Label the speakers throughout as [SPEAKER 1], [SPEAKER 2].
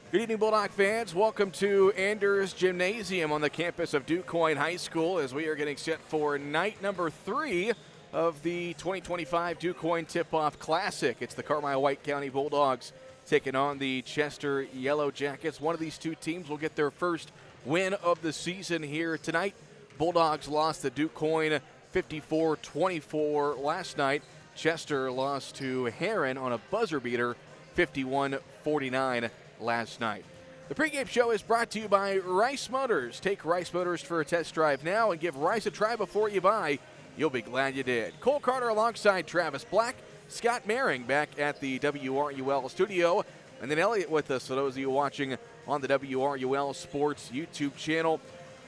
[SPEAKER 1] Good evening, Bulldog fans. Welcome to Anders Gymnasium on the campus of DuQuoin High School as we are getting set for night number 3 of the 2025 DuQuoin Tip-Off Classic. It's the Carmel-White County Bulldogs taking on the Chester Yellow Jackets. One of these two teams will get their first win of the season here tonight. Bulldogs lost to DuQuoin 54-24 last night. Chester lost to Heron on a buzzer beater 51-49 last night. The pregame show is brought to you by Rice Motors. Take Rice Motors for a test drive now and give Rice a try before you buy. You'll be glad you did. Cole Carter alongside Travis Black, Scott Maring back at the WRUL studio, and then Elliot with us for those of you watching on the WRUL Sports YouTube channel.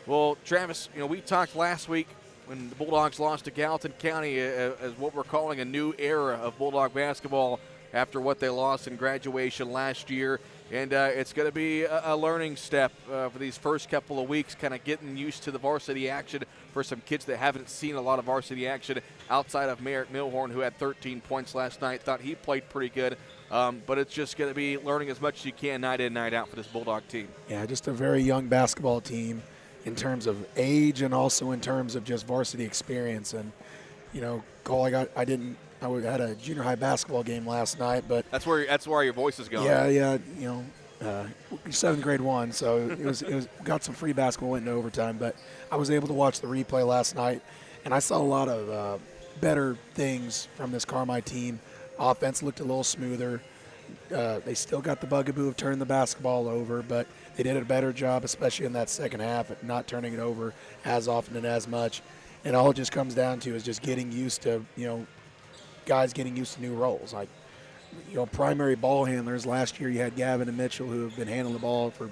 [SPEAKER 1] Well, Travis, we talked last week when the Bulldogs lost to Gallatin County as what we're calling a new era of Bulldog basketball after what they lost in graduation last year. And it's going to be a learning step for these first couple of weeks, kind of getting used to the varsity action for some kids that haven't seen a lot of varsity action outside of Merrick Milhorn, who had 13 points last night. Thought he played pretty good. But it's just going to be learning as much as you can night in, night out for this Bulldog team. Yeah, just a very young basketball team in terms of age and also in terms of just varsity experience. And, Cole, I had a junior high basketball game last night, but
[SPEAKER 2] that's where your voice is going.
[SPEAKER 1] Yeah, seventh grade won, so it was got some free basketball, went into overtime. But I was able to watch the replay last night, and I saw a lot of better things from this Carmi team. Offense looked a little smoother. They still got the bugaboo of turning the basketball over, but they did a better job, especially in that second half, at not turning it over as often and as much. And all it just comes down to is just getting used to, guys getting used to new roles. Like, primary ball handlers. Last year you had Gavin and Mitchell who have been handling the ball for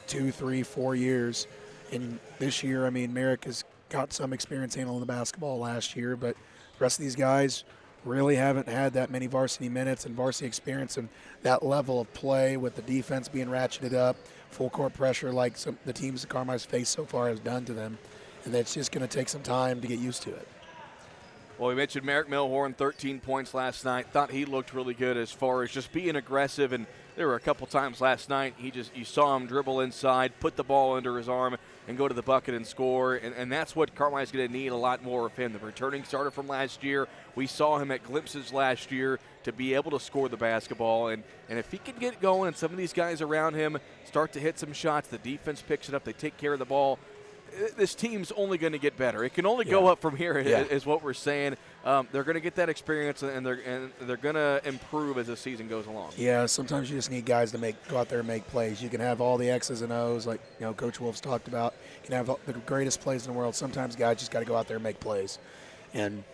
[SPEAKER 1] 2, 3, 4 years. And this year, Merrick has got some experience handling the basketball last year, but the rest of these guys really haven't had that many varsity minutes and varsity experience and that level of play with the defense being ratcheted up, full court pressure like the teams that Carmi's faced so far has done to them. And it's just going to take some time to get used to it.
[SPEAKER 2] Well, we mentioned Merrick Milhorn, 13 points last night. Thought he looked really good as far as just being aggressive. And there were a couple times last night you saw him dribble inside, put the ball under his arm, and go to the bucket and score. And that's what Carmi's going to need a lot more of him. The returning starter from last year, we saw him at glimpses last year to be able to score the basketball. And if he can get going and some of these guys around him start to hit some shots, the defense picks it up, they take care of the ball, this team's only going to get better. It can only go up from here, is what we're saying. They're going to get that experience, and they're going to improve as the season goes along.
[SPEAKER 1] Yeah, sometimes you just need guys to go out there and make plays. You can have all the X's and O's, like Coach Wolf's talked about. You can have the greatest plays in the world. Sometimes guys just got to go out there and make plays. And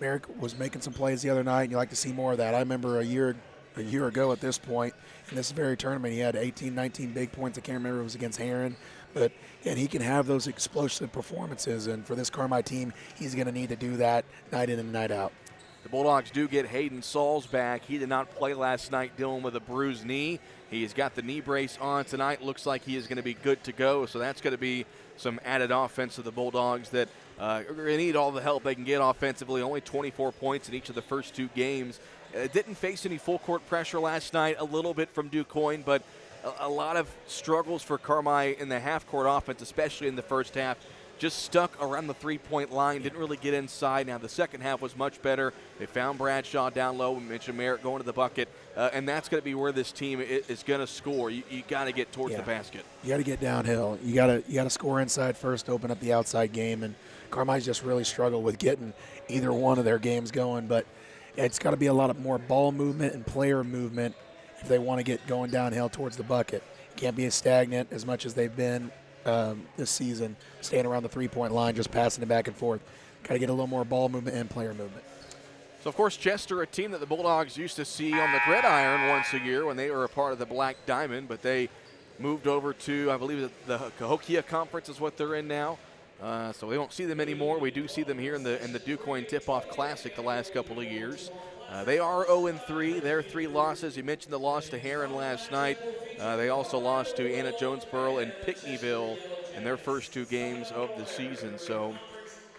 [SPEAKER 1] Merrick was making some plays the other night, and you like to see more of that. I remember a year ago at this point, in this very tournament, he had 18, 19 big points. I can't remember if it was against Heron. But he can have those explosive performances, and for this Carmi team, he's going to need to do that night in and night out.
[SPEAKER 2] The Bulldogs do get Hayden Sauls back. He did not play last night dealing with a bruised knee. He's got the knee brace on tonight. Looks like he is going to be good to go, so that's going to be some added offense to the Bulldogs that are going to need all the help they can get offensively. Only 24 points in each of the first 2 games. Didn't face any full court pressure last night, a little bit from DuQuoin, but a lot of struggles for Carmi in the half-court offense, especially in the first half. Just stuck around the three-point line, didn't really get inside. Now the second half was much better. They found Bradshaw down low. We mentioned Merritt going to the bucket, and that's going to be where this team is going to score. You got to get towards the basket.
[SPEAKER 3] You got to get downhill. You got to score inside first, open up the outside game, and Carmi's just really struggled with getting either one of their games going. But it's got to be a lot of more ball movement and player movement if they want to get going downhill towards the bucket. Can't be as stagnant as much as they've been this season, staying around the three-point line, just passing it back and forth. Got to get a little more ball movement and player movement.
[SPEAKER 2] So, of course, Chester, a team that the Bulldogs used to see on the gridiron once a year when they were a part of the Black Diamond, but they moved over to, I believe, the Cahokia Conference is what they're in now. So we don't see them anymore. We do see them here in the DuQuoin Tip-Off Classic the last couple of years. They are 0-3. Their 3 losses. You mentioned the loss to Heron last night. They also lost to Anna Jonesboro and Pinckneyville in their first 2 games of the season. So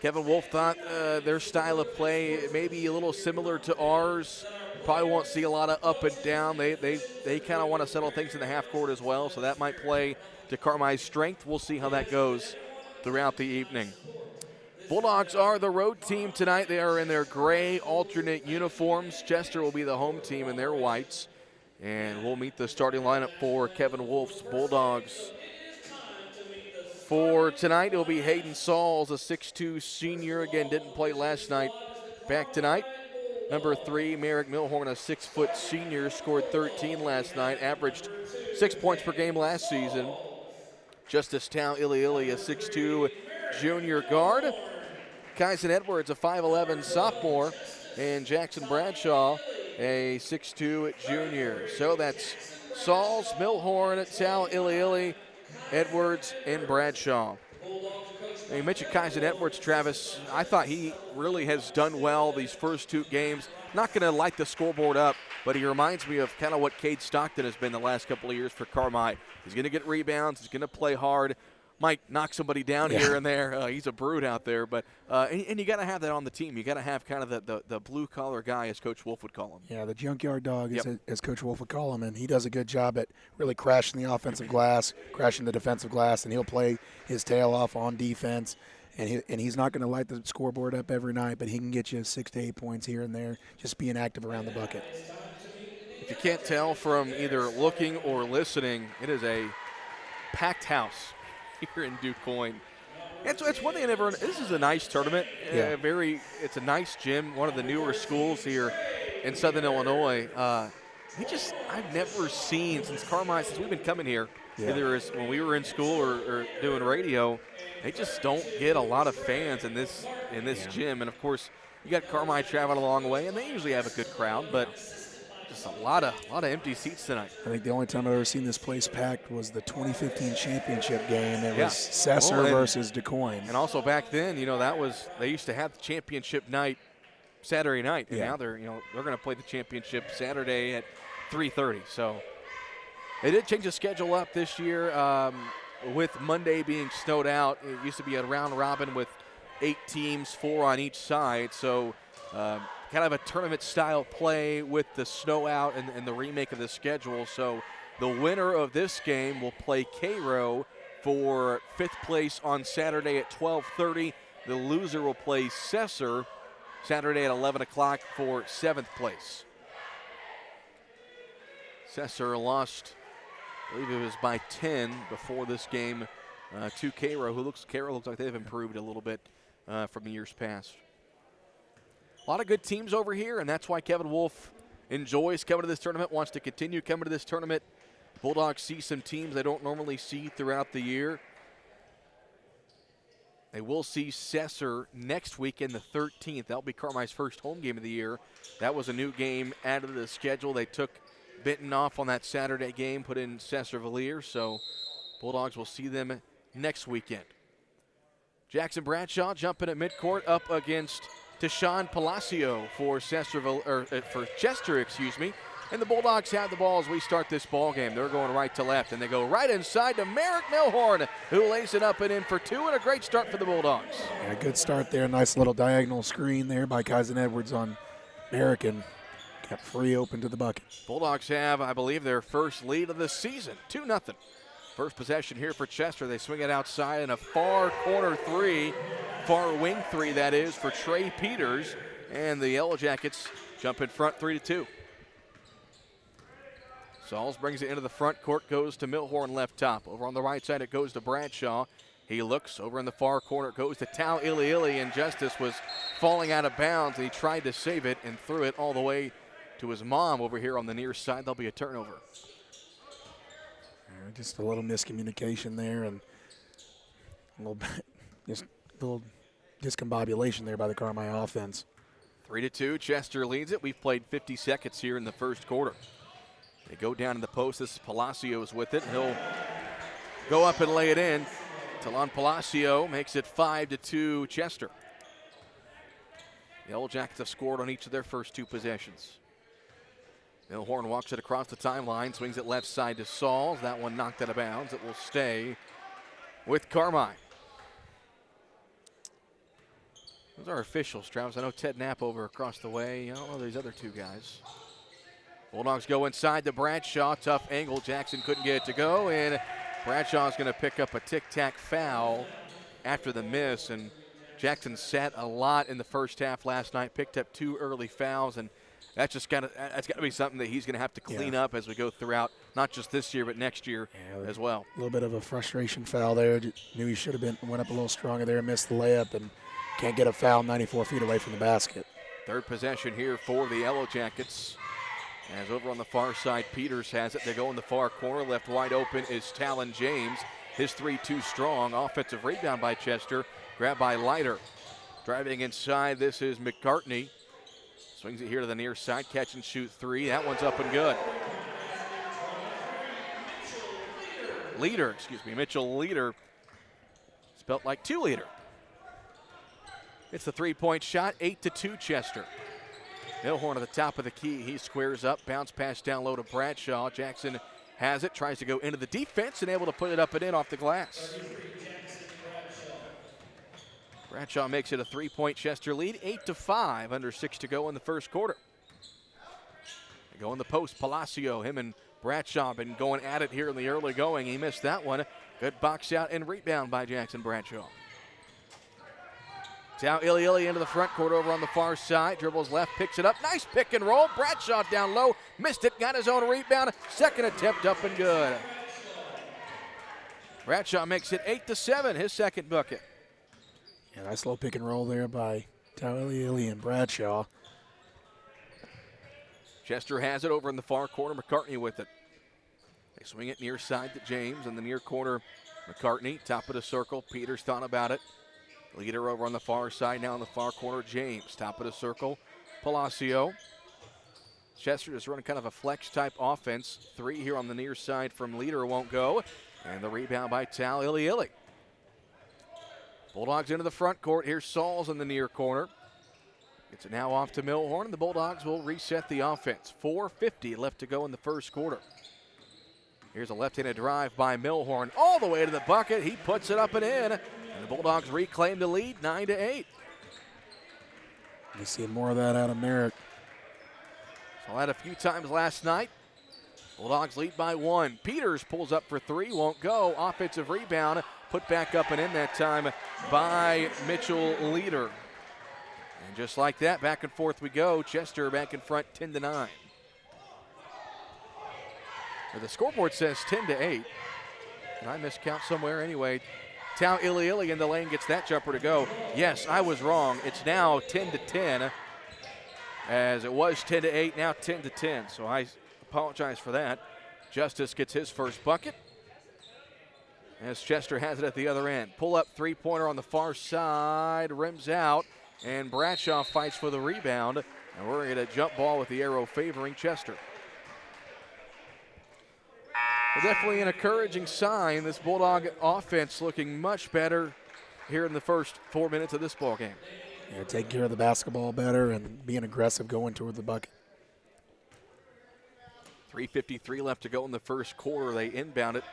[SPEAKER 2] Kevin Wolf thought their style of play may be a little similar to ours. Probably won't see a lot of up and down. They kind of want to settle things in the half court as well, so that might play to Carmi's strength. We'll see how that goes throughout the evening. Bulldogs are the road team tonight. They are in their gray alternate uniforms. Chester will be the home team in their whites. And we'll meet the starting lineup for Kevin Wolf's Bulldogs. For tonight, it'll be Hayden Sauls, a 6'2 senior. Again, didn't play last night. Back tonight. Number 3, Merrick Milhorn, a 6' senior, scored 13 last night, averaged 6 points per game last season. Justice Tao Iliili, a 6'2 junior guard. Kyson Edwards, a 5'11 sophomore, and Jackson Bradshaw, a 6'2 junior. So that's Sauls, Milhorn, Tao Iliili, Edwards, and Bradshaw. And you mentioned Kyson Edwards, Travis. I thought he really has done well these first 2 games. Not going to light the scoreboard up, but he reminds me of kind of what Cade Stockton has been the last couple of years for Carmi. He's going to get rebounds. He's going to play hard. Might knock somebody down here and there. He's a brute out there, but and you got to have that on the team. You got to have kind of the blue collar guy, as Coach Wolf would call him.
[SPEAKER 3] Yeah, the junkyard dog, as Coach Wolf would call him, and he does a good job at really crashing the offensive glass, crashing the defensive glass, and he'll play his tail off on defense. And he's not going to light the scoreboard up every night, but he can get you 6 to 8 points here and there, just being active around the bucket.
[SPEAKER 2] If you can't tell from either looking or listening, it is a packed house here in DuQuoin. It's one thing I never. This is a nice tournament.
[SPEAKER 3] Yeah.
[SPEAKER 2] It's a nice gym. One of the newer schools here in Southern Illinois. I've never seen since we've been coming here.
[SPEAKER 3] Yeah.
[SPEAKER 2] Either as when we were in school or doing radio, they just don't get a lot of fans in this gym. And of course, you got Carmi traveling a long way, and they usually have a good crowd, but just a lot of empty seats tonight.
[SPEAKER 3] I think the only time I've ever seen this place packed was the 2015 championship game. It was Sesser versus DuQuoin.
[SPEAKER 2] And also back then, they used to have the championship night Saturday night, and now they're going to play the championship Saturday at 3:30. So they did change the schedule up this year with Monday being snowed out. It used to be a round robin with 8 teams, 4 on each side. So kind of a tournament-style play with the snow out and the remake of the schedule. So the winner of this game will play Cairo for 5th place on Saturday at 12:30. The loser will play Sesser Saturday at 11 o'clock for 7th place. Sesser lost, I believe it was by 10 before this game to Cairo, Cairo looks like they've improved a little bit from years past. A lot of good teams over here, and that's why Kevin Wolf enjoys coming to this tournament, wants to continue coming to this tournament. Bulldogs see some teams they don't normally see throughout the year. They will see Sesser next week in the 13th. That'll be Carmi's first home game of the year. That was a new game added to the schedule. They took Benton off on that Saturday game, put in Sesser Villiers, so Bulldogs will see them next weekend. Jackson Bradshaw jumping at midcourt up against Tashawn Palacio for Chester, and the Bulldogs have the ball as we start this ball game. They're going right to left, and they go right inside to Merrick Milhorn, who lays it up and in for 2, and a great start for the Bulldogs.
[SPEAKER 3] Yeah, good start there. Nice little diagonal screen there by Kyson Edwards on Merrick, and kept free open to the bucket.
[SPEAKER 1] Bulldogs have, I believe, their first lead of the season, 2-0. First possession here for Chester. They swing it outside in a far corner three, far wing three that is, for Trey Peters. And the Yellow Jackets jump in front 3-2. Sauls brings it into the front court, goes to Milhorn left top. Over on the right side, it goes to Bradshaw. He looks over in the far corner, it goes to Tau Iliili, and Justice was falling out of bounds, and he tried to save it and threw it all the way to his mom over here on the near side. There'll be a turnover.
[SPEAKER 3] Just a little miscommunication there, and just a little discombobulation there by the Carmi offense.
[SPEAKER 1] 3-2, Chester leads it. We've played 50 seconds here in the first quarter. They go down in the post. This is Palacios with it. He'll go up and lay it in. Talon Palacio makes it 5-2 Chester. The Yellow Jackets have scored on each of their first two possessions. Milhorn walks it across the timeline, swings it left side to Sauls. That one knocked out of bounds. It will stay with Carmine. Those are officials, Travis. I know Ted Knapp over across the way. I don't know these other two guys. Bulldogs go inside to Bradshaw. Tough angle. Jackson couldn't get it to go, and Bradshaw's going to pick up a tic-tac foul after the miss. And Jackson sat a lot in the first half last night, picked up 2 early fouls, and that's got to be something that he's going to have to clean up as we go throughout, not just this year, but next year as well.
[SPEAKER 3] A little bit of a frustration foul there. Knew he should have went up a little stronger there, missed the layup, and can't get a foul 94 feet away from the basket.
[SPEAKER 1] Third possession here for the Yellow Jackets. As over on the far side, Peters has it. They go in the far corner. Left wide open is Talon James. His 3 too strong. Offensive rebound by Chester. Grabbed by Leiter. Driving inside, this is McCartney. Swings it here to the near side. Catch and shoot 3. That one's up and good. Mitchell Leader. Spelt like 2-liter. It's the 3-point shot. 8-2 Chester. Milhorn at the top of the key. He squares up. Bounce pass down low to Bradshaw. Jackson has it. Tries to go into the defense and able to put it up and in off the glass. Bradshaw makes it a 3-point Chester lead. 8-5. Under 6 to go in the first quarter. They go in the post. Palacio, him and Bradshaw been going at it here in the early going. He missed that one. Good box out and rebound by Jackson Bradshaw. Tau Iliili into the front court over on the far side. Dribbles left, picks it up. Nice pick and roll. Bradshaw down low. Missed it, got his own rebound. Second attempt up and good. Bradshaw makes it 8-7, his second bucket.
[SPEAKER 3] Yeah, nice low pick and roll there by Tau Iliili and Bradshaw.
[SPEAKER 1] Chester has it over in the far corner. McCartney with it. They swing it near side to James. In the near corner, McCartney. Top of the circle. Peters thought about it. Leader over on the far side, now in the far corner, James. Top of the circle, Palacio. Chester is running kind of a flex-type offense. 3 here on the near side from Leader won't go. And the rebound by Tau Iliili. Bulldogs into the front court. Here's Sauls in the near corner. Gets it now off to Milhorn, and the Bulldogs will reset the offense. 4:50 left to go in the first quarter. Here's a left-handed drive by Milhorn all the way to the bucket. He puts it up and in. And the Bulldogs reclaim the lead, 9-8.
[SPEAKER 3] We see more of that out of Merrick.
[SPEAKER 1] Saw that a few times last night. Bulldogs lead by 1. Peters pulls up for 3, won't go. Offensive rebound, put back up and in that time by Mitchell Leader. And just like that, back and forth we go. Chester back in front, 10-9. The scoreboard says 10-8. And I miscount somewhere anyway. Tau Iliili in the lane gets that jumper to go. Yes, I was wrong. It's now 10-10. As it was 10-8, now 10-10. So I apologize for that. Justice gets his first bucket. As Chester has it at the other end. Pull up 3-pointer on the far side. Rims out. And Bradshaw fights for the rebound. And we're going to get a jump ball with the arrow favoring Chester. Well, definitely an encouraging sign. This Bulldog offense looking much better here in the first 4 minutes of this ball game.
[SPEAKER 3] Yeah, taking care of the basketball better and being aggressive going toward the bucket.
[SPEAKER 1] 3:53 left to go in the first quarter. They inbound it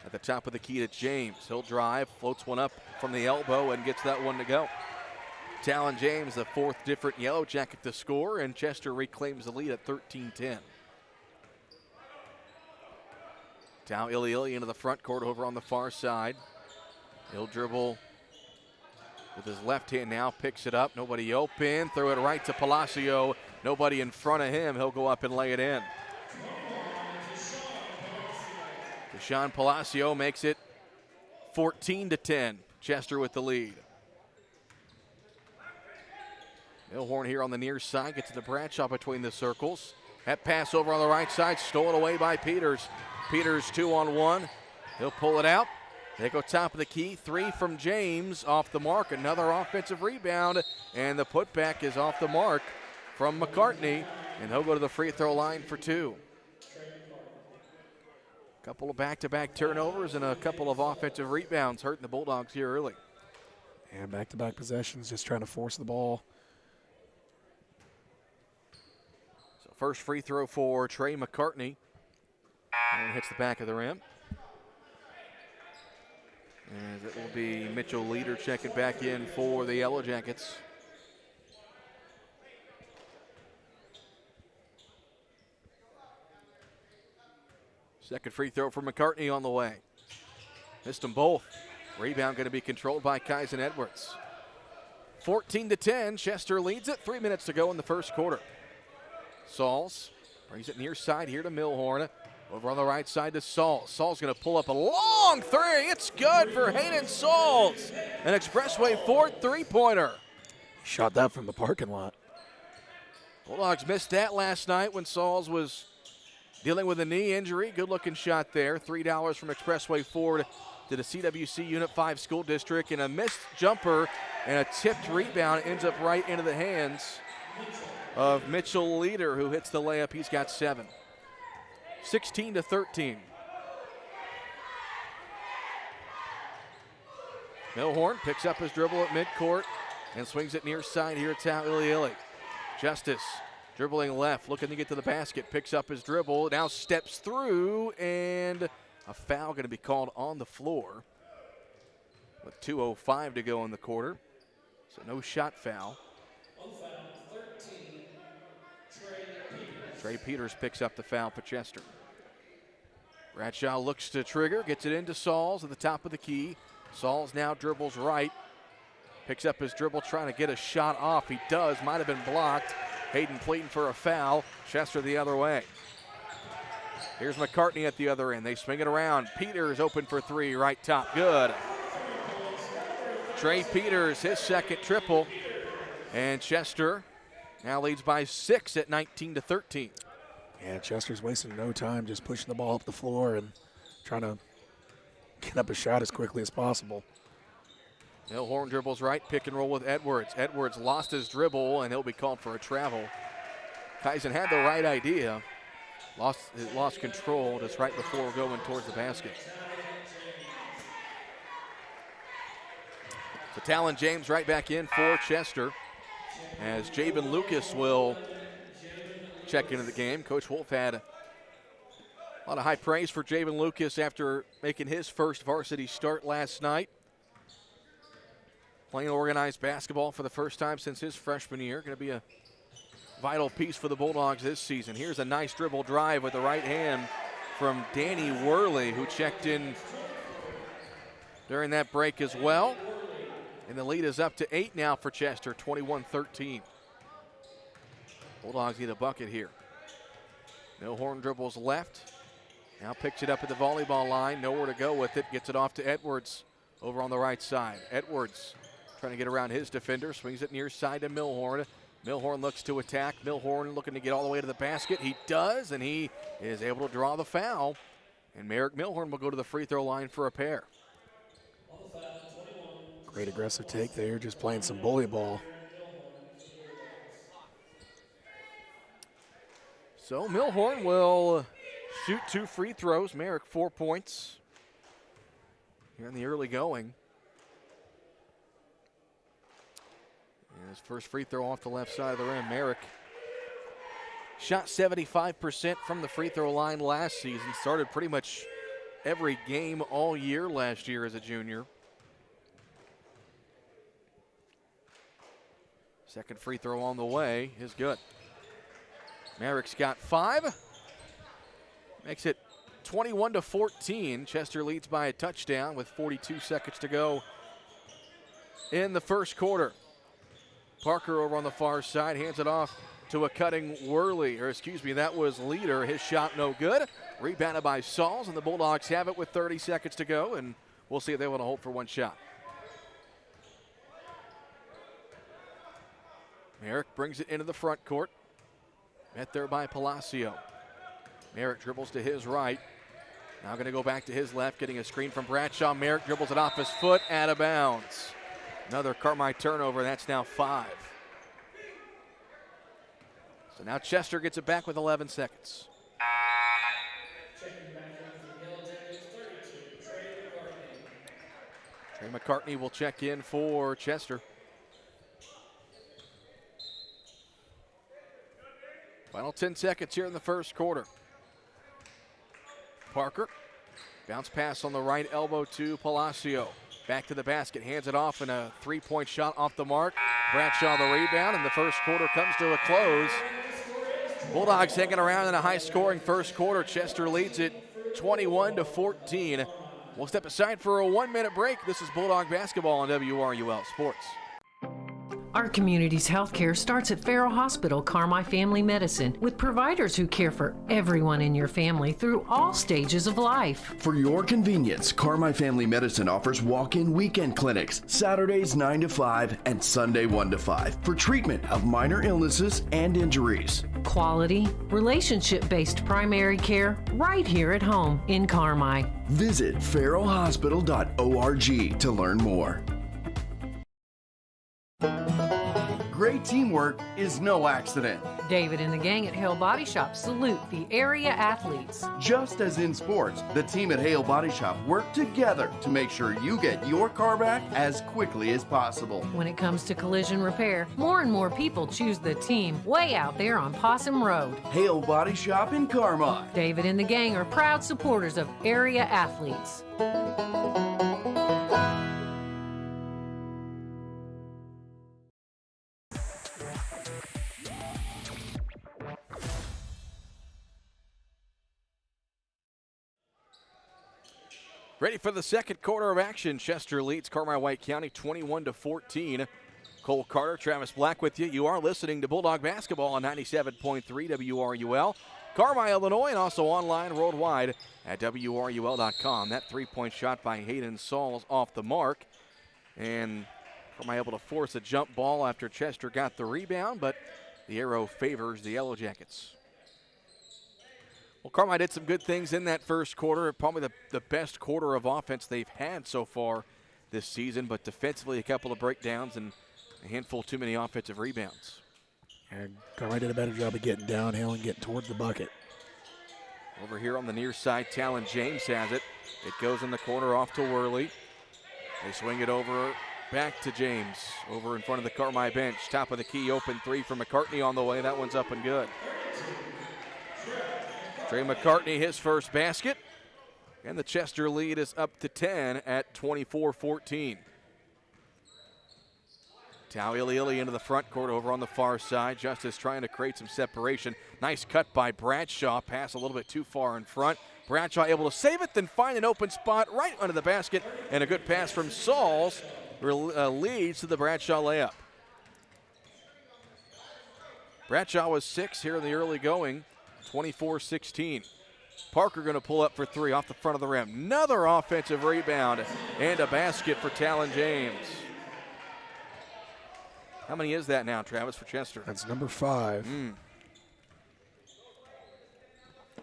[SPEAKER 1] at the top of the key to James. He'll drive, floats one up from the elbow, and gets that one to go.
[SPEAKER 2] Talon James, the fourth different Yellow Jacket to score, and Chester reclaims the lead at 13-10. Tau Iliili into the front court over on the far side. He'll dribble with his left hand now, picks it up. Nobody open, throw it right to Palacio. Nobody in front of him. He'll go up and lay it in. Deshaun Palacio makes it 14-10. Chester with the lead. Milhorn here on the near side, gets to the Bradshaw between the circles. That pass over on the right side, stolen away by Peters. Peters 2-on-1. He'll pull it out. They go top of the key. 3 from James, off the mark. Another offensive rebound, and the putback is off the mark from McCartney, and he'll go to the free throw line for 2. Couple of back-to-back turnovers and a couple of offensive rebounds hurting the Bulldogs here early.
[SPEAKER 3] And back-to-back possessions, just trying to force the ball.
[SPEAKER 2] So first free throw for Trey McCartney. And hits the back of the rim. And it will be Mitchell Leader checking back in for the Yellow Jackets. Second free throw for McCartney on the way. Missed them both. Rebound going to be controlled by Kyson Edwards. 14-10, Chester leads it. 3 minutes to go in the first quarter. Sauls brings it near side here to Milhorn. Over on the right side to Sauls. Sauls going to pull up a long three. It's good for Hayden Sauls. An Expressway Ford three-pointer.
[SPEAKER 3] Shot that from the parking lot.
[SPEAKER 2] Bulldogs missed that last night when Sauls was dealing with a knee injury. Good-looking shot there. $3 from Expressway Ford to the CWC Unit 5 School District. And a missed jumper and a tipped rebound ends up right into the hands of Mitchell Leader, who hits the layup. He's got 7. 16-13. Milhorn picks up his dribble at midcourt and swings it near side here at Tau Iliili. Justice dribbling left, looking to get to the basket, picks up his dribble, now steps through, and a foul going to be called on the floor with 2:05 to go in the quarter. So no shot foul. Trey Peters picks up the foul for Chester. Bradshaw looks to trigger, gets it into Sauls at the top of the key. Sauls now dribbles right, picks up his dribble, trying to get a shot off. He does, might have been blocked. Hayden pleading for a foul. Chester the other way. Here's McCartney at the other end. They swing it around. Peters open for 3, right top, good. Trey Peters, his second triple, and Chester now leads by 6 at 19-13.
[SPEAKER 3] Yeah, Chester's wasting no time, just pushing the ball up the floor and trying to get up a shot as quickly as possible.
[SPEAKER 2] Milhorn dribbles right, pick and roll with Edwards. Edwards lost his dribble, and he'll be called for a travel. Kyson had the right idea. Lost control just right before going towards the basket. So Talon James right back in for Chester, as Javen Lucas will check into the game. Coach Wolf had a lot of high praise for Javen Lucas after making his first varsity start last night. Playing organized basketball for the first time since his freshman year. Going to be a vital piece for the Bulldogs this season. Here's a nice dribble drive with the right hand from Danny Worley, who checked in during that break as well. And the lead is up to 8 now for Chester, 21-13. Bulldogs need a bucket here. Milhorn dribbles left. Now picks it up at the volleyball line. Nowhere to go with it. Gets it off to Edwards over on the right side. Edwards trying to get around his defender. Swings it near side to Milhorn. Milhorn looks to attack. Milhorn looking to get all the way to the basket. He does, and he is able to draw the foul. And Merrick Milhorn will go to the free throw line for a pair.
[SPEAKER 3] Great aggressive take there, just playing some bully ball.
[SPEAKER 2] So Milhorn will shoot 2 free throws. Merrick 4 points here in the early going. And his first free throw off the left side of the rim. Merrick shot 75% from the free throw line last season. Started pretty much every game all year last year as a junior. Second free throw on the way is good. Merrick's got 5. Makes it 21-14. Chester leads by a touchdown with 42 seconds to go in the first quarter. Parker over on the far side hands it off to a cutting Worley, that was Leader. His shot no good. Rebounded by Sauls, and the Bulldogs have it with 30 seconds to go, and we'll see if they want to hold for one shot. Merrick brings it into the front court. Met there by Palacio. Merrick dribbles to his right. Now going to go back to his left, getting a screen from Bradshaw. Merrick dribbles it off his foot, out of bounds. Another Carmi turnover, that's now 5. So now Chester gets it back with 11 seconds. Trey McCartney will check in for Chester. Final 10 seconds here in the first quarter. Parker, bounce pass on the right elbow to Palacio. Back to the basket, hands it off, and a three-point shot off the mark. Bradshaw the rebound, and the first quarter comes to a close. Bulldogs hanging around in a high-scoring first quarter. Chester leads it 21-14. We'll step aside for a 1-minute break. This is Bulldog basketball on WRUL Sports.
[SPEAKER 4] Our community's health care starts at Farrell Hospital Carmi Family Medicine, with providers who care for everyone in your family through all stages of life.
[SPEAKER 5] For your convenience, Carmi Family Medicine offers walk-in weekend clinics, Saturdays 9 to 5 and Sunday 1 to 5, for treatment of minor illnesses and injuries.
[SPEAKER 4] Quality, relationship-based primary care right here at home in Carmi.
[SPEAKER 5] Visit farrellhospital.org to learn more. Great teamwork is no accident.
[SPEAKER 4] David and the gang at Hale Body Shop salute the area athletes.
[SPEAKER 5] Just as in sports, the team at Hale Body Shop work together to make sure you get your car back as quickly as possible.
[SPEAKER 4] When it comes to collision repair, more and more people choose the team way out there on Possum Road.
[SPEAKER 5] Hale Body Shop in Carmi.
[SPEAKER 4] David and the gang are proud supporters of area athletes.
[SPEAKER 2] Ready for the second quarter of action. Chester leads Carmi White County 21-14. Cole Carter, Travis Black with you. You are listening to Bulldog Basketball on 97.3 WRUL. Carmi, Illinois, and also online worldwide at WRUL.com. That three-point shot by Hayden Sauls off the mark. And Carmi able to force a jump ball after Chester got the rebound, but the arrow favors the Yellow Jackets. Well, Carmi did some good things in that first quarter. Probably the best quarter of offense they've had so far this season, but defensively a couple of breakdowns and a handful too many offensive rebounds.
[SPEAKER 3] And Carmi did a better job of getting downhill and getting towards the bucket.
[SPEAKER 2] Over here on the near side, Talon James has it. It goes in the corner off to Worley. They swing it over back to James over in front of the Carmi bench. Top of the key, open three for McCartney on the way. That one's up and good. Trey McCartney, his first basket, and the Chester lead is up to 10 at 24-14. Tauiliili into the front court over on the far side. Justice trying to create some separation. Nice cut by Bradshaw. Pass a little bit too far in front. Bradshaw able to save it, then find an open spot right under the basket, and a good pass from Sauls leads to the Bradshaw layup. Bradshaw was 6 here in the early going. 24-16. Parker going to pull up for three off the front of the rim. Another offensive rebound and a basket for Talon James. How many is that now, Travis, for Chester?
[SPEAKER 3] That's number 5.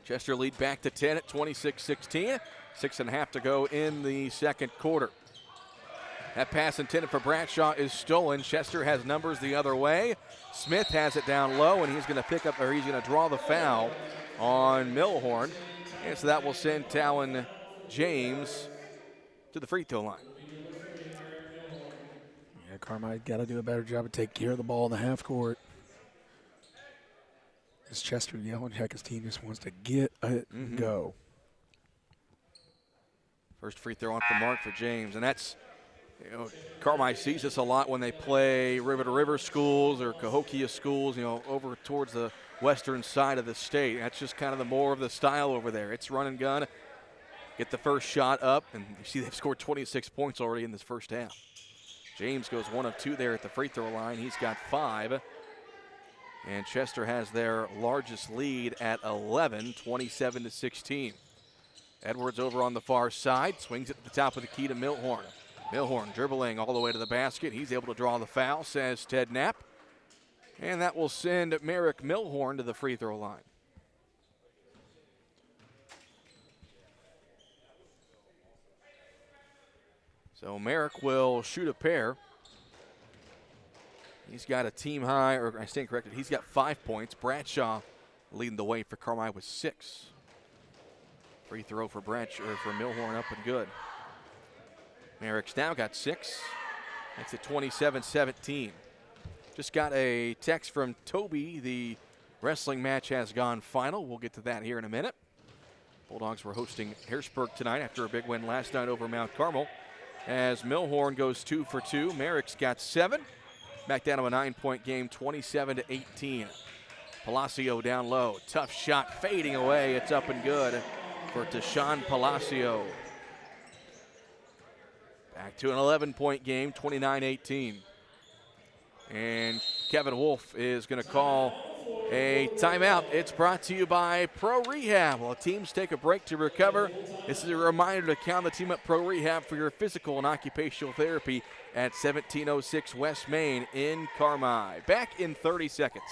[SPEAKER 2] Chester lead back to 10 at 26-16. 6.5 to go in the second quarter. That pass intended for Bradshaw is stolen. Chester has numbers the other way. Smith has it down low, and he's going to draw the foul on Milhorn. And so that will send Talon James to the free throw line.
[SPEAKER 3] Yeah, Carmi got to do a better job of taking care of the ball in the half court. This Chester Yellow Jackets team just wants to get it and go.
[SPEAKER 2] First free throw off the mark for James, and that's You know, Carmi sees this a lot when they play River to River schools or Cahokia schools, you know, over towards the western side of the state. That's just kind of the more of the style over there. It's run and gun, get the first shot up, and you see they've scored 26 points already in this first half. James goes 1 of 2 there at the free throw line. He's got 5. And Chester has their largest lead at 11, 27-16. Edwards over on the far side, swings it at the top of the key to Milhorn. Milhorn dribbling all the way to the basket. He's able to draw the foul, says Ted Knapp. And that will send Merrick Milhorn to the free throw line. So Merrick will shoot a pair. He's got a team high, or I stand corrected, he's got 5 points. Bradshaw leading the way for Carmi with 6. Free throw for Milhorn up and good. Merrick's now got 6. That's at 27-17. Just got a text from Toby. The wrestling match has gone final. We'll get to that here in a minute. Bulldogs were hosting Harrisburg tonight after a big win last night over Mount Carmel. As Milhorn goes 2 for 2. Merrick's got 7. Back down to a 9-point game, 27-18. Palacio down low. Tough shot fading away. It's up and good for Tashawn Palacio. Back to an 11-point game, 29-18. And Kevin Wolf is going to call a timeout. It's brought to you by Pro Rehab. While teams take a break to recover, this is a reminder to count the team at Pro Rehab for your physical and occupational therapy at 1706 West Main in Carmi. Back in 30 seconds.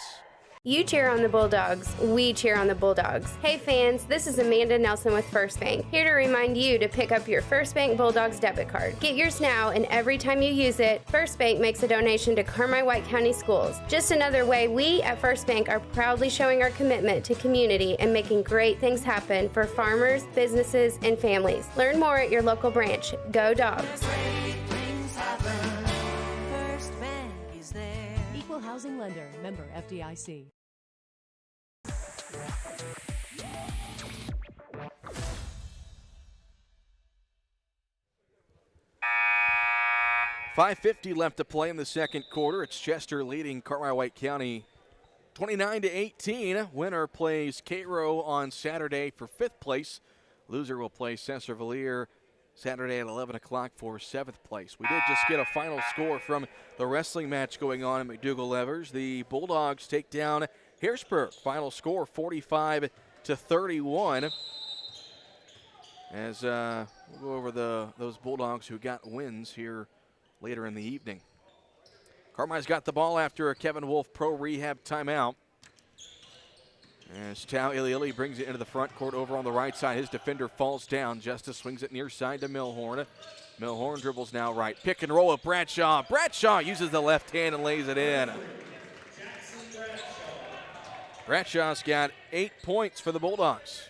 [SPEAKER 6] You cheer on the Bulldogs, we cheer on the Bulldogs. Hey fans, this is Amanda Nelson with First Bank, here to remind you to pick up your First Bank Bulldogs debit card. Get yours now, and every time you use it, First Bank makes a donation to Carmi-White County Schools. Just another way we at First Bank are proudly showing our commitment to community and making great things happen for farmers, businesses, and families. Learn more at your local branch. Go Dogs.
[SPEAKER 7] First Bank is there. Equal housing lender, member FDIC.
[SPEAKER 2] 5:50 left to play in the second quarter. It's Chester leading Carmi-White County 29-18. Winner plays Cairo on Saturday for 5th place. Loser will play Cesar-Villiers Saturday at 11 o'clock for 7th place. We did just get a final score from the wrestling match going on in McDougal-Evers. The Bulldogs take down Harrisburg. Final score 45-31. As we'll go over those Bulldogs who got wins here later in the evening. Carmi's got the ball after a Kevin Wolf Pro Rehab timeout. As Tau Iliili brings it into the front court over on the right side. His defender falls down. Justice swings it near side to Milhorn. Milhorn dribbles now right. Pick and roll with Bradshaw. Bradshaw uses the left hand and lays it in. Bradshaw's got 8 points for the Bulldogs.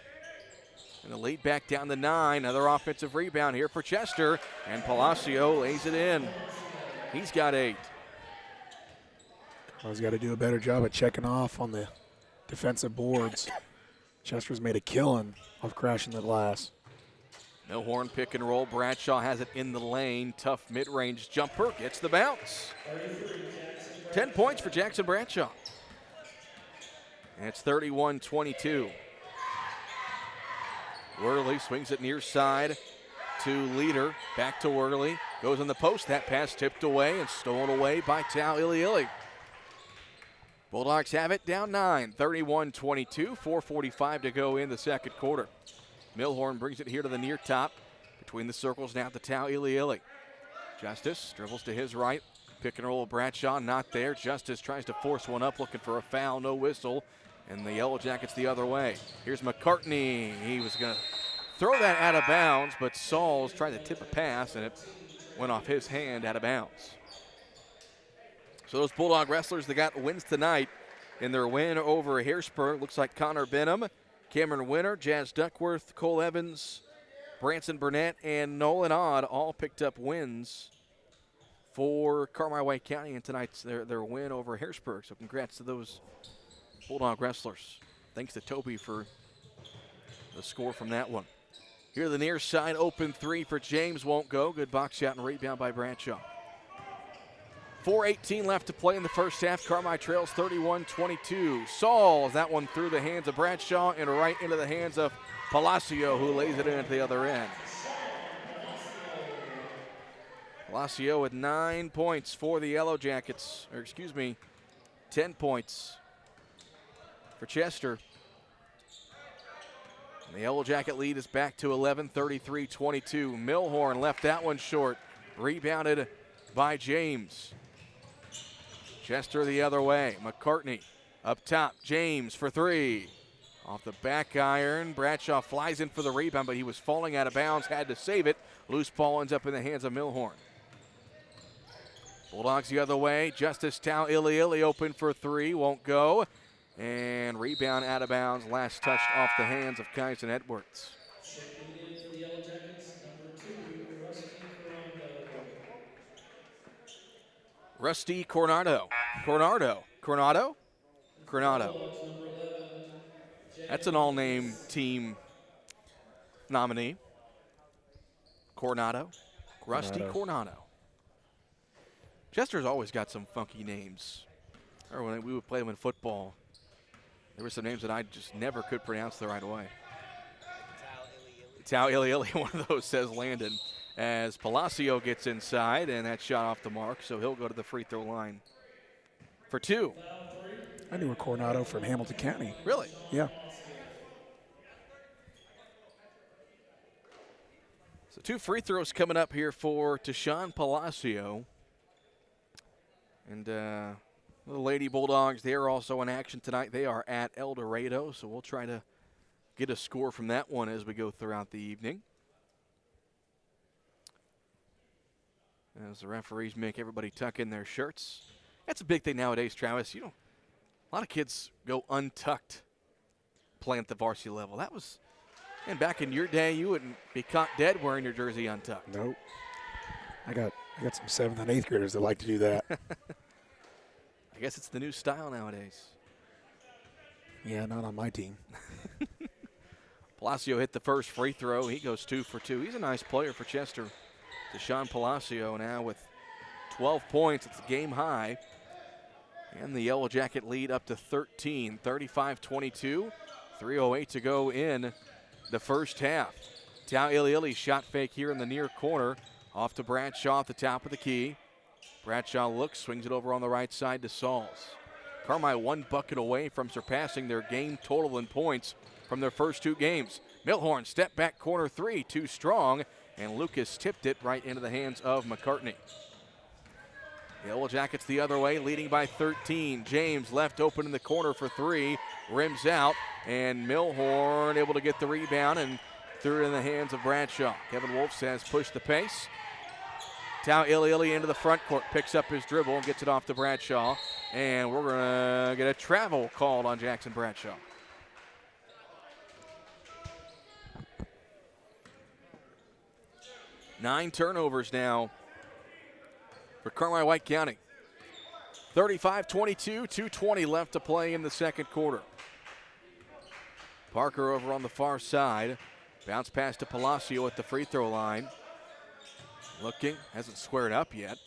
[SPEAKER 2] And the lead back down to 9. Another offensive rebound here for Chester. And Palacio lays it in. He's got 8.
[SPEAKER 3] He's got to do a better job at checking off on the defensive boards. Chester's made a killing of crashing the glass.
[SPEAKER 2] Milhorn pick and roll. Bradshaw has it in the lane. Tough mid-range jumper. Gets the bounce. 10 points for Jackson Bradshaw. And it's 31-22. Worley swings it near side to Leader. Back to Worley. Goes in the post. That pass tipped away and stolen away by Tau Iliili. Bulldogs have it down 9. 31-22. 4:45 to go in the second quarter. Milhorn brings it here to the near top. Between the circles now to Tau Iliili. Justice dribbles to his right. Pick and roll of Bradshaw. Not there. Justice tries to force one up. Looking for a foul. No whistle. And the Yellow Jackets the other way. Here's McCartney. He was going to throw that out of bounds, but Sauls tried to tip a pass, and it went off his hand out of bounds. So those Bulldog wrestlers that got wins tonight in their win over Harrisburg. Looks like Connor Benham, Cameron Winter, Jazz Duckworth, Cole Evans, Branson Burnett, and Nolan Odd all picked up wins for Carmi-White County in tonight's their win over Harrisburg. So congrats to those Bulldog wrestlers. Thanks to Toby for the score from that one. Here the near side, open three for James, won't go. Good box shot and rebound by Bradshaw. 4:18 left to play in the first half. Carmi trails 31-22. Sauls that one through the hands of Bradshaw and right into the hands of Palacio, who lays it in at the other end. Palacio with 9 points for the Yellow Jackets, 10 points for Chester. And the Yellow Jacket lead is back to 11, 33-22. Milhorn left that one short. Rebounded by James. Chester the other way. McCartney up top. James for three. Off the back iron. Bradshaw flies in for the rebound, but he was falling out of bounds. Had to save it. Loose ball ends up in the hands of Milhorn. Bulldogs the other way. Justice Tau Ili open for three. Won't go. And rebound out of bounds. Last touched off the hands of Kyson Edwards. Rusty Coronado. Coronado. That's an all-name team nominee. Coronado. Rusty Coronado. Chester's always got some funky names. Or when we would play them in football, there were some names that I just never could pronounce the right way. Tau Ili, one of those, says Landon. As Palacio gets inside, and that shot off the mark, so he'll go to the free throw line for two.
[SPEAKER 3] I knew a Coronado from Hamilton County.
[SPEAKER 2] Really?
[SPEAKER 3] Yeah.
[SPEAKER 2] So two free throws coming up here for Tashawn Palacio. And the Lady Bulldogs, they are also in action tonight. They are at El Dorado, so we'll try to get a score from that one as we go throughout the evening. As the referees make everybody tuck in their shirts. That's a big thing nowadays, Travis. A lot of kids go untucked playing at the varsity level. That was, and back in your day, you wouldn't be caught dead wearing your jersey untucked.
[SPEAKER 3] Nope. I got some 7th and 8th graders that like to do that.
[SPEAKER 2] I guess it's the new style nowadays.
[SPEAKER 3] Yeah, not on my team.
[SPEAKER 2] Palacio hit the first free throw. He goes 2 for 2. He's a nice player for Chester. Tashawn Palacio now with 12 points. It's a game high. And the Yellow Jacket lead up to 13, 35-22. 3:08 to go in the first half. Tau Ili shot fake here in the near corner. Off to Bradshaw at the top of the key. Bradshaw looks, swings it over on the right side to Sauls. Carmi one bucket away from surpassing their game total in points from their first two games. Milhorn step back corner three, too strong, and Lucas tipped it right into the hands of McCartney. The Yellow Jackets the other way, leading by 13. James left open in the corner for three, rims out, and Milhorn able to get the rebound and threw it in the hands of Bradshaw. Kevin Wolf says push the pace. Tau Ili into the front court, picks up his dribble and gets it off to Bradshaw. And we're going to get a travel called on Jackson Bradshaw. Nine turnovers now for Carmi-White County. 35-22, 2:20 left to play in the second quarter. Parker over on the far side. Bounce pass to Palacio at the free throw line. Looking, hasn't squared up yet.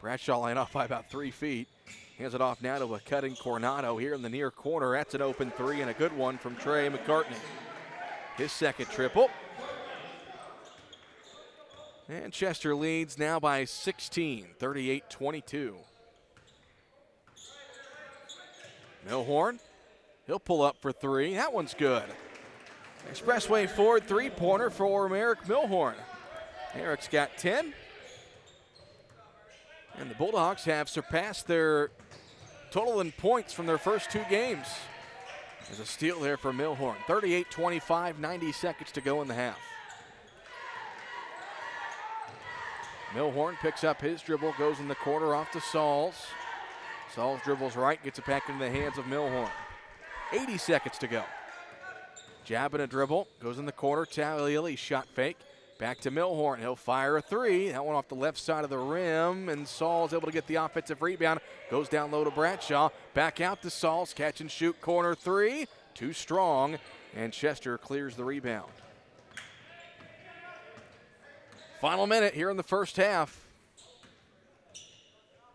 [SPEAKER 2] Bradshaw line off by about 3 feet. Hands it off now to a cutting Coronado here in the near corner. That's an open three and a good one from Trey McCartney. His second triple. And Chester leads now by 16, 38-22. Milhorn, he'll pull up for three. That one's good. Expressway Ford three-pointer for Eric Milhorn. Eric's got 10. And the Bulldogs have surpassed their total in points from their first two games. There's a steal there for Milhorn. 38-25, 90 seconds to go in the half. Milhorn picks up his dribble, goes in the corner off to Sauls. Sauls dribbles right, gets it back into the hands of Milhorn. 80 seconds to go. Jab and a dribble, goes in the corner. Tau Ili shot fake. Back to Milhorn. He'll fire a three. That one off the left side of the rim, and Saul's able to get the offensive rebound. Goes down low to Bradshaw. Back out to Sauls. Catch and shoot corner three. Too strong, and Chester clears the rebound.
[SPEAKER 1] Final minute here in the first half.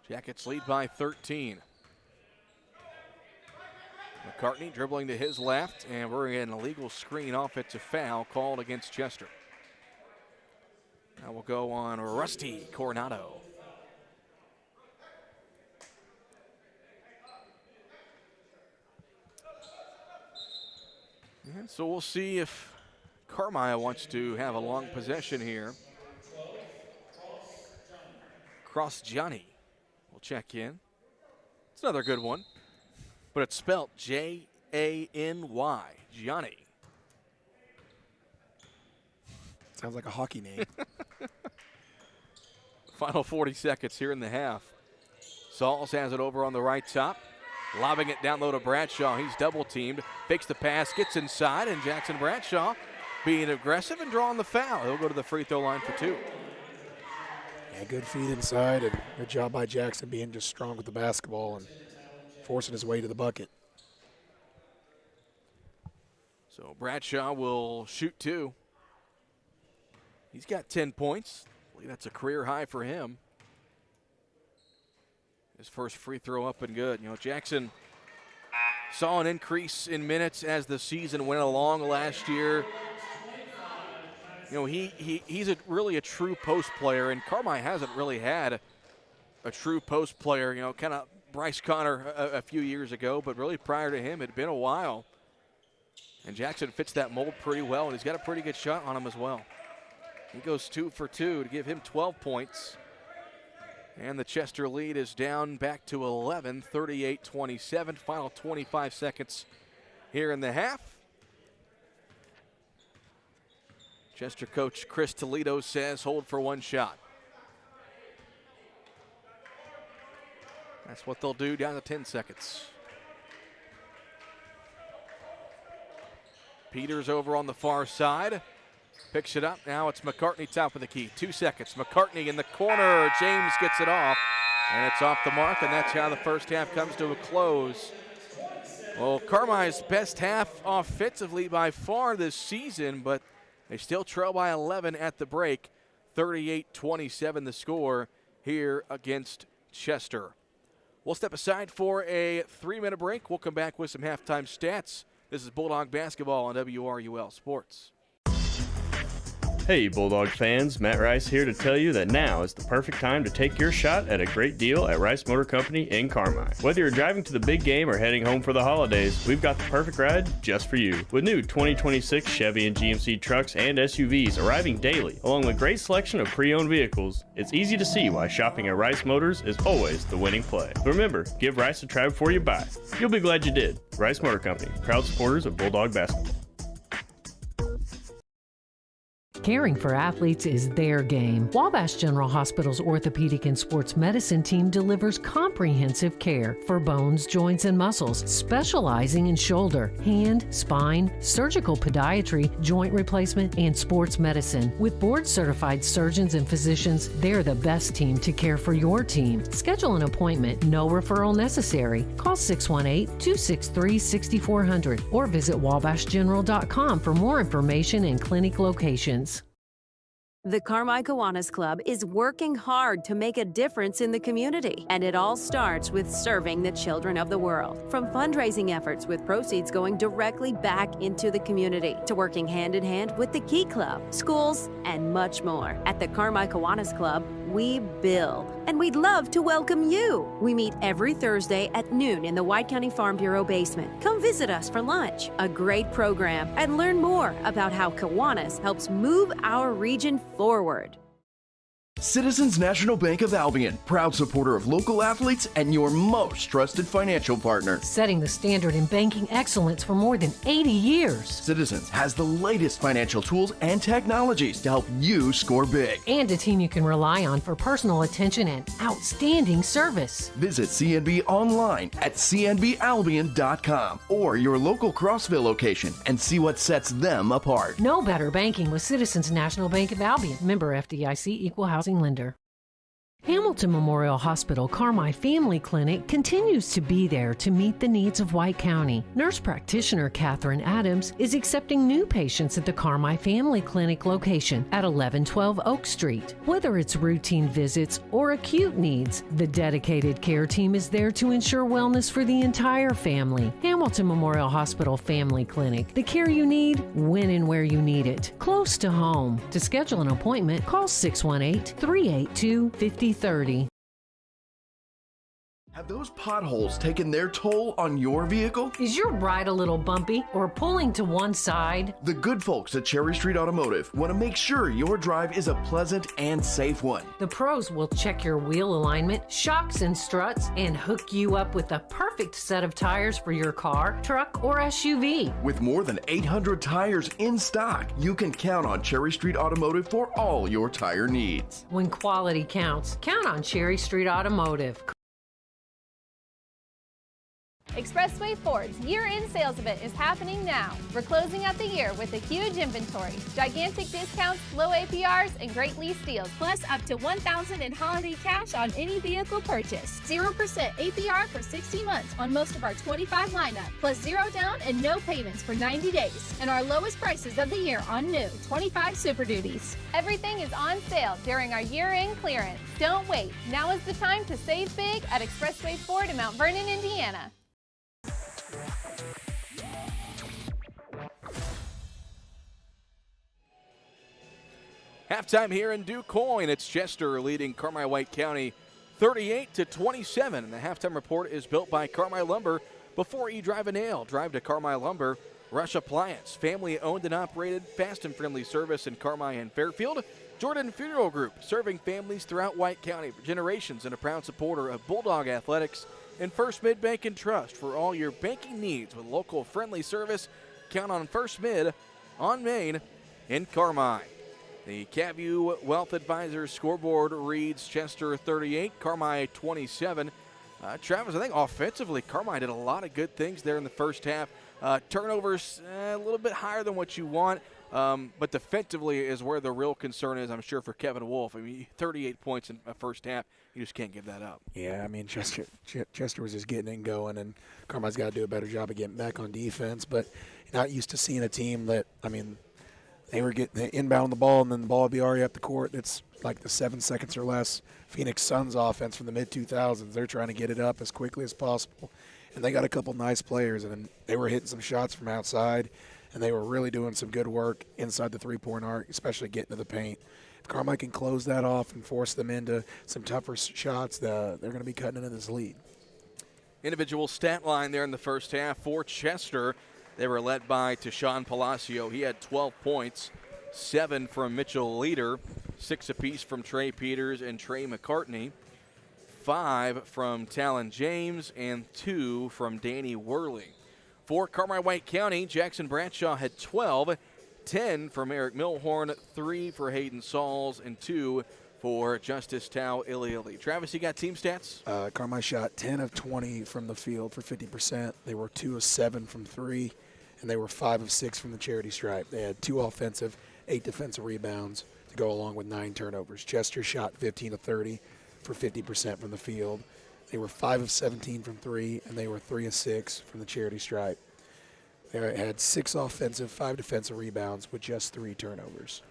[SPEAKER 1] Jackets lead by 13. McCartney dribbling to his left, and we're in an illegal screen offensive foul called against Chester. Now we'll go on Rusty Coronado. And so we'll see if Carmine wants to have a long possession here. Cross Johnny will check in. It's another good one, but it's spelled J-A-N-Y, Johnny.
[SPEAKER 3] Sounds like a hockey name.
[SPEAKER 1] Final 40 seconds here in the half. Sauls has it over on the right top. Lobbing it down low to Bradshaw. He's double teamed. Fakes the pass, gets inside, and Jackson Bradshaw being aggressive and drawing the foul. He'll go to the free throw line for 2.
[SPEAKER 3] Yeah, good feed inside, and good job by Jackson being just strong with the basketball and forcing his way to the bucket.
[SPEAKER 1] So Bradshaw will shoot 2. He's got 10 points. I believe that's a career high for him. His first free throw up and good. You know, Jackson saw an increase in minutes as the season went along last year. You know, he's really a true post player, and Carmine hasn't really had a true post player. You know, kind of Bryce Connor a few years ago, but really prior to him, it had been a while. And Jackson fits that mold pretty well, and he's got a pretty good shot on him as well. He goes 2 for 2 to give him 12 points. And the Chester lead is down back to 11, 38-27. Final 25 seconds here in the half. Chester coach Chris Toledo says hold for one shot. That's what they'll do down to 10 seconds. Peters over on the far side. Picks it up. Now it's McCartney top of the key. 2 seconds. McCartney in the corner. James gets it off. And it's off the mark, and that's how the first half comes to a close. Well, Carmine's best half offensively by far this season, but they still trail by 11 at the break. 38-27 the score here against Chester. We'll step aside for a 3-minute break. We'll come back with some halftime stats. This is Bulldog basketball on WRUL Sports.
[SPEAKER 8] Hey Bulldog fans, Matt Rice here to tell you that now is the perfect time to take your shot at a great deal at Rice Motor Company in Carmine. Whether you're driving to the big game or heading home for the holidays, we've got the perfect ride just for you. With new 2026 Chevy and GMC trucks and SUVs arriving daily, along with a great selection of pre-owned vehicles, it's easy to see why shopping at Rice Motors is always the winning play. But remember, give Rice a try before you buy. You'll be glad you did. Rice Motor Company, proud supporters of Bulldog basketball.
[SPEAKER 4] Caring for athletes is their game. Wabash General Hospital's orthopedic and sports medicine team delivers comprehensive care for bones, joints, and muscles, specializing in shoulder, hand, spine, surgical podiatry, joint replacement, and sports medicine. With board-certified surgeons and physicians, they're the best team to care for your team. Schedule an appointment, no referral necessary. Call 618-263-6400 or visit wabashgeneral.com for more information and clinic locations.
[SPEAKER 7] The Carmichael Kiwanis Club is working hard to make a difference in the community, and it all starts with serving the children of the world. From fundraising efforts with proceeds going directly back into the community, to working hand in hand with the Key Club, schools, and much more. At the Carmichael Kiwanis Club, we build, and we'd love to welcome you. We meet every Thursday at noon in the White County Farm Bureau basement. Come visit us for lunch, a great program, and learn more about how Kiwanis helps move our region forward.
[SPEAKER 5] Citizens National Bank of Albion, proud supporter of local athletes and your most trusted financial partner.
[SPEAKER 4] Setting the standard in banking excellence for more than 80 years.
[SPEAKER 5] Citizens has the latest financial tools and technologies to help you score big.
[SPEAKER 4] And a team you can rely on for personal attention and outstanding service.
[SPEAKER 5] Visit CNB online at cnbalbion.com or your local Crossville location and see what sets them apart.
[SPEAKER 4] No better banking with Citizens National Bank of Albion. Member FDIC, Equal Housing Lender. Hamilton Memorial Hospital Carmi Family Clinic continues to be there to meet the needs of White County. Nurse practitioner Katherine Adams is accepting new patients at the Carmi Family Clinic location at 1112 Oak Street. Whether it's routine visits or acute needs, the dedicated care team is there to ensure wellness for the entire family. Hamilton Memorial Hospital Family Clinic. The care you need, when and where you need it. Close to home. To schedule an appointment, call 618-382-5030.
[SPEAKER 5] Have those potholes taken their toll on your vehicle?
[SPEAKER 4] Is your ride a little bumpy or pulling to one side?
[SPEAKER 5] The good folks at Cherry Street Automotive want to make sure your drive is a pleasant and safe one.
[SPEAKER 4] The pros will check your wheel alignment, shocks and struts, and hook you up with the perfect set of tires for your car, truck, or SUV.
[SPEAKER 5] With more than 800 tires in stock, you can count on Cherry Street Automotive for all your tire needs.
[SPEAKER 4] When quality counts, count on Cherry Street Automotive.
[SPEAKER 9] Expressway Ford's year-end sales event is happening now. We're closing out the year with a huge inventory, gigantic discounts, low APRs, and great lease deals, plus up to $1,000 in holiday cash on any vehicle purchase. 0% APR for 60 months on most of our 25 lineup, plus 0 down and no payments for 90 days. And our lowest prices of the year on new 25 Super Duties. Everything is on sale during our year-end clearance. Don't wait. Now is the time to save big at Expressway Ford in Mount Vernon, Indiana.
[SPEAKER 2] Halftime here in DuQuoin. It's Chester leading Carmi White County 38-27. And the halftime report is built by Carmi Lumber. Before you drive a nail, drive to Carmi Lumber. Rush Appliance, family owned and operated, fast and friendly service in Carmi and Fairfield. Jordan Funeral Group, serving families throughout White County for generations and a proud supporter of Bulldog Athletics. And First Mid Bank and Trust for all your banking needs with local friendly service. Count on First Mid on Main in Carmi. The CAVU Wealth Advisors scoreboard reads Chester 38, Carmi 27. Travis, I think offensively, Carmi did a lot of good things there in the first half. Turnovers a little bit higher than what you want, but defensively is where the real concern is, I'm sure, for Kevin Wolf. I mean, 38 points in the first half. You just can't give that up.
[SPEAKER 3] Yeah, I mean, Chester was just getting it going, and Carmi's got to do a better job of getting back on defense. But you're not used to seeing a team that, I mean, they inbound the ball, and then the ball would be already up the court. It's like the 7 seconds or less Phoenix Suns offense from the mid-2000s. They're trying to get it up as quickly as possible. And they got a couple nice players, and they were hitting some shots from outside, and they were really doing some good work inside the three-point arc, especially getting to the paint. If Carmi can close that off and force them into some tougher shots, they're going to be cutting into this lead.
[SPEAKER 2] Individual stat line there in the first half for Chester. They were led by Tashawn Palacio. He had 12 points, 7 from Mitchell Leader, 6 apiece from Trey Peters and Trey McCartney, 5 from Talon James, and 2 from Danny Worley. For Carmi White County, Jackson Bradshaw had 12, 10 from Eric Milhorn, 3 for Hayden Sauls, and 2 for Justice Tau Iliali. Travis, you got team stats?
[SPEAKER 3] Carmi shot 10 of 20 from the field for 50%. They were 2 of 7 from 3, and they were 5 of 6 from the charity stripe. They had 2 offensive, 8 defensive rebounds to go along with 9 turnovers. Chester shot 15 of 30 for 50% from the field. They were 5 of 17 from 3, and they were 3 of 6 from the charity stripe. They had 6 offensive, 5 defensive rebounds with just 3 turnovers.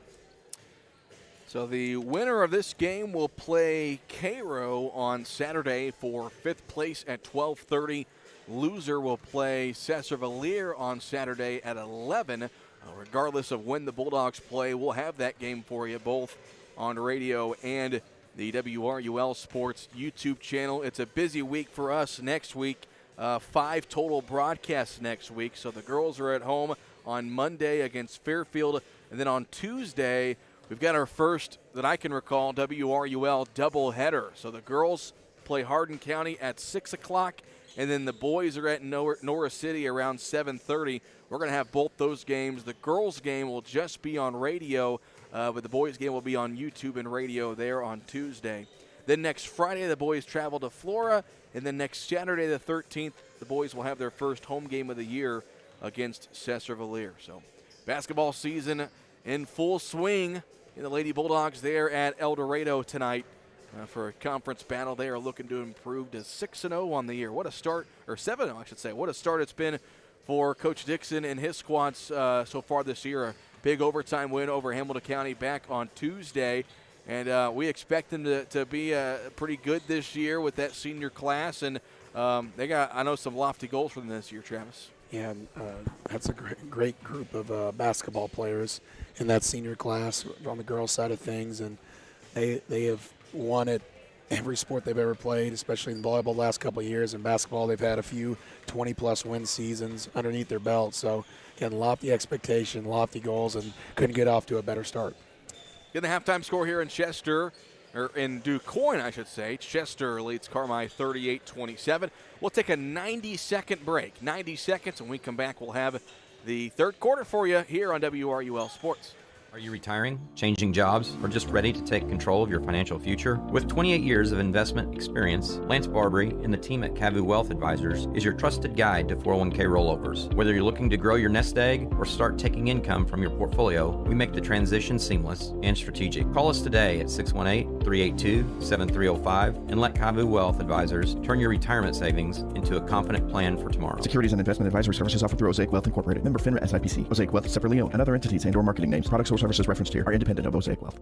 [SPEAKER 2] So the winner of this game will play Cairo on Saturday for 5th place at 12:30. Loser will play Cesar-Valier on Saturday at 11. Regardless of when the Bulldogs play, we'll have that game for you both on radio and the WRUL Sports YouTube channel. It's a busy week for us next week. 5 total broadcasts next week. So the girls are at home on Monday against Fairfield. And then on Tuesday, we've got our first, that I can recall, WRUL doubleheader. So the girls play Hardin County at 6 o'clock. And then the boys are at Norris City around 7:30. We're going to have both those games. The girls' game will just be on radio, but the boys' game will be on YouTube and radio there on Tuesday. Then next Friday, the boys travel to Flora. And then next Saturday, the 13th, the boys will have their first home game of the year against Cesar-Valier. So basketball season in full swing in the Lady Bulldogs there at El Dorado tonight.
[SPEAKER 1] for a conference battle. They are looking to improve to 6-0 on the year. What a start, or 7-0 I should say. What a start it's been for Coach Dixon and his squads so far this year. A big overtime win over Hamilton County back on Tuesday. And we expect them to be pretty good this year with that senior class. And they got, I know, some lofty goals for them this year, Travis.
[SPEAKER 3] Yeah, that's a great group of basketball players in that senior class on the girls' side of things. And they have won at every sport they've ever played, especially in volleyball the last couple of years. In basketball, they've had a few 20-plus win seasons underneath their belt. So, again, lofty expectation, lofty goals, and couldn't get off to a better start.
[SPEAKER 1] In the halftime score here in Chester, or in DuQuoin, I should say, Chester leads Carmi 38-27. We'll take a 90-second break. 90 seconds, and when we come back, we'll have the third quarter for you here on WRUL Sports.
[SPEAKER 10] Are you retiring, changing jobs, or just ready to take control of your financial future? With 28 years of investment experience, Lance Barbary and the team at Cavu Wealth Advisors is your trusted guide to 401k rollovers. Whether you're looking to grow your nest egg or start taking income from your portfolio, we make the transition seamless and strategic. Call us today at 618-382-7305 and let Cavu Wealth Advisors turn your retirement savings into a confident plan for tomorrow.
[SPEAKER 11] Securities and investment advisory services offered through Osaic Wealth Incorporated. Member FINRA SIPC. Osaic Wealth is separately owned, and other entities and/or marketing names, products, or services referenced here are independent of Osaic Wealth.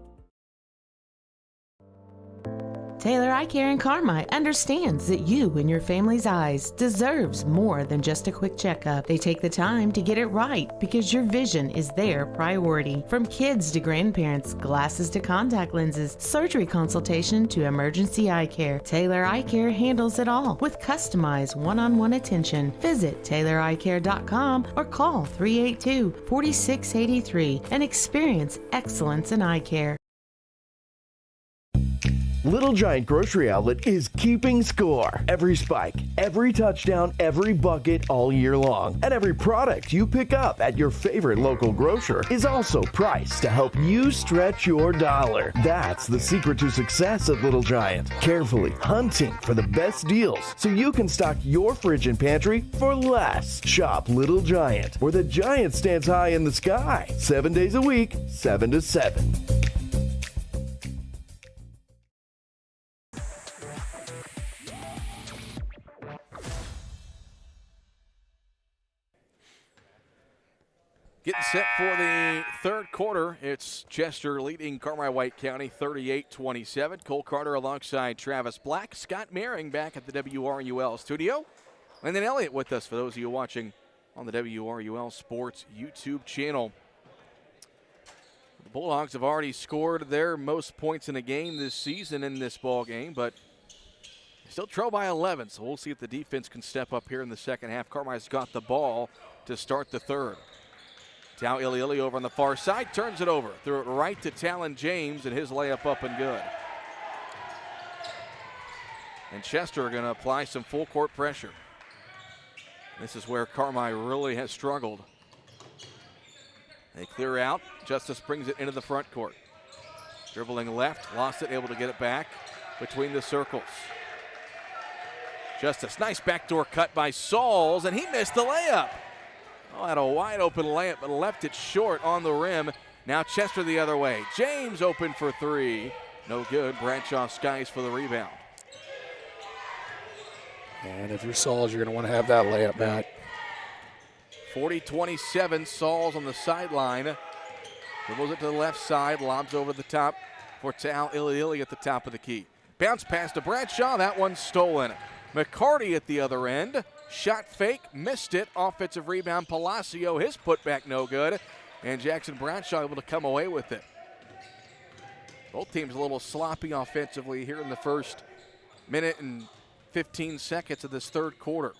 [SPEAKER 12] Taylor Eye Care in Carmi understands that you and your family's eyes deserves more than just a quick checkup. They take the time to get it right because your vision is their priority. From kids to grandparents, glasses to contact lenses, surgery consultation to emergency eye care, Taylor Eye Care handles it all with customized one-on-one attention. Visit TaylorEyeCare.com or call 382-4683 and experience excellence in eye care.
[SPEAKER 5] Little Giant Grocery Outlet is keeping score. Every spike, every touchdown, every bucket all year long. And every product you pick up at your favorite local grocer is also priced to help you stretch your dollar. That's the secret to success at Little Giant. Carefully hunting for the best deals so you can stock your fridge and pantry for less. Shop Little Giant, where the giant stands high in the sky. 7 days a week, 7 to 7.
[SPEAKER 1] Getting set for the third quarter. It's Chester leading Carmi-White County 38-27. Cole Carter alongside Travis Black. Scott Maring back at the WRUL studio. Landon Elliott with us for those of you watching on the WRUL Sports YouTube channel. The Bulldogs have already scored their most points in a game this season in this ball game, but still trail by 11, so we'll see if the defense can step up here in the second half. Carmi's got the ball to start the third. Tao Iliili over on the far side, turns it over. Threw it right to Talon James, and his layup up and good. And Chester are going to apply some full court pressure. This is where Carmi really has struggled. They clear out. Justice brings it into the front court. Dribbling left, lost it, able to get it back between the circles. Justice, nice backdoor cut by Sauls, and he missed the layup. Oh, had a wide open layup, but left it short on the rim. Now Chester the other way. James open for three. No good. Bradshaw skies for the rebound.
[SPEAKER 3] And if you're Sauls, you're going to want to have that layup back.
[SPEAKER 1] 40-27, Sauls on the sideline. Dribbles it to the left side, lobs over the top for Tal Iliili at the top of the key. Bounce pass to Bradshaw, that one's stolen. McCarty at the other end. Shot fake, missed it. Offensive rebound, Palacio, his putback no good. And Jackson Bradshaw able to come away with it. Both teams a little sloppy offensively here in the first minute and 15 seconds of this third quarter.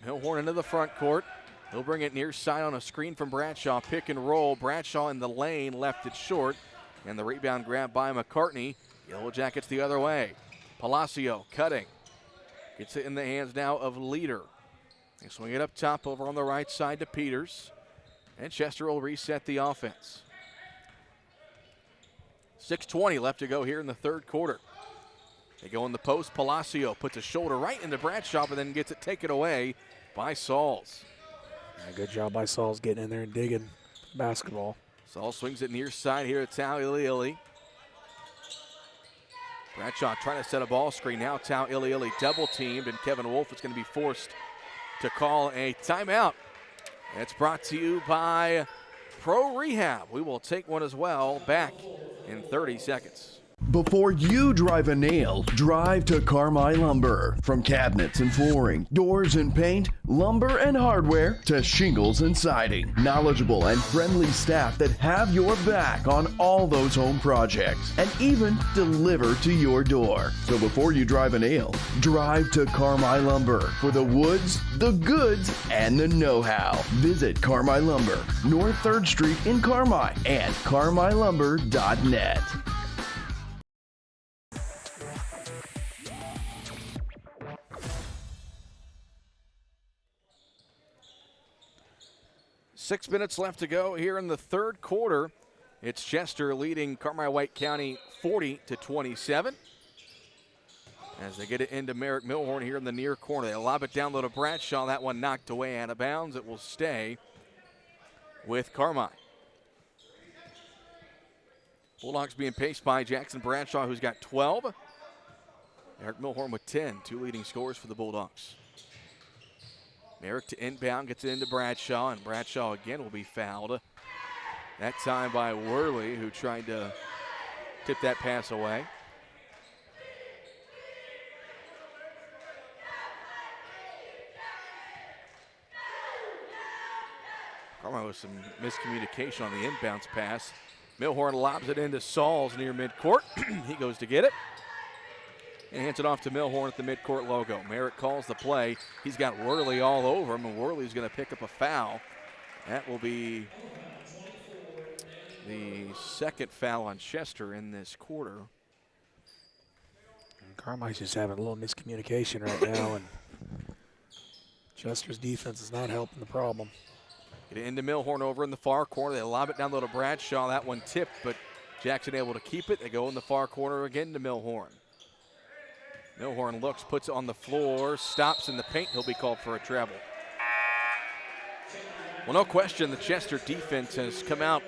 [SPEAKER 1] Milhorn into the front court. He'll bring it near side on a screen from Bradshaw. Pick and roll. Bradshaw in the lane, left it short. And the rebound grab by McCartney. Yellow Jackets the other way. Palacio cutting. Gets it in the hands now of Leader. They swing it up top over on the right side to Peters. And Chester will reset the offense. 6:20 left to go here in the third quarter. They go in the post. Palacio puts a shoulder right into Bradshaw, but then gets it taken away by Sauls.
[SPEAKER 3] Yeah, good job by Sauls getting in there and digging the basketball.
[SPEAKER 1] Sauls swings it near side here at Tao Iliili.
[SPEAKER 2] Bradshaw trying to set a ball screen. Now Tau Ili double teamed, and Kevin Wolf is going to be forced to call a timeout. It's brought to you by Pro Rehab. We will take one as well, back in 30 seconds.
[SPEAKER 5] Before you drive a nail, drive to Carmi Lumber. From cabinets and flooring, doors and paint, lumber and hardware, to shingles and siding. Knowledgeable and friendly staff that have your back on all those home projects and even deliver to your door. So before you drive a nail, drive to Carmi Lumber for the woods, the goods, and the know-how. Visit Carmi Lumber, North 3rd Street in Carmi, and carmilumber.net.
[SPEAKER 2] Six minutes left to go here in the third quarter. It's Chester leading Carmi-White County 40-27. As they get it into Merrick Milhorn here in the near corner. They lob it down low to Bradshaw. That one knocked away out of bounds. It will stay with Carmi. Bulldogs being paced by Jackson Bradshaw, who's got 12. Merrick Milhorn with 10, 2 leading scorers for the Bulldogs. Merrick to inbound, gets it into Bradshaw, and Bradshaw again will be fouled. That time by Worley, who tried to tip that pass away. Carmi with some miscommunication on the inbounds pass. Milhorn lobs it into Sauls near midcourt. He goes to get it and hands it off to Milhorn at the midcourt logo. Merrick calls the play. He's got Worley all over him, and Worley's going to pick up a foul. That will be the second foul on Chester in this quarter.
[SPEAKER 3] Carmi's just having a little miscommunication right now, and Chester's defense is not helping the problem.
[SPEAKER 2] Get it into Milhorn over in the far corner. They lob it down low to Bradshaw. That one tipped, but Jackson able to keep it. They go in the far corner again to Milhorn. Milhorn looks, puts it on the floor, stops in the paint. He'll be called for a travel. Well, no question, the Chester defense has come out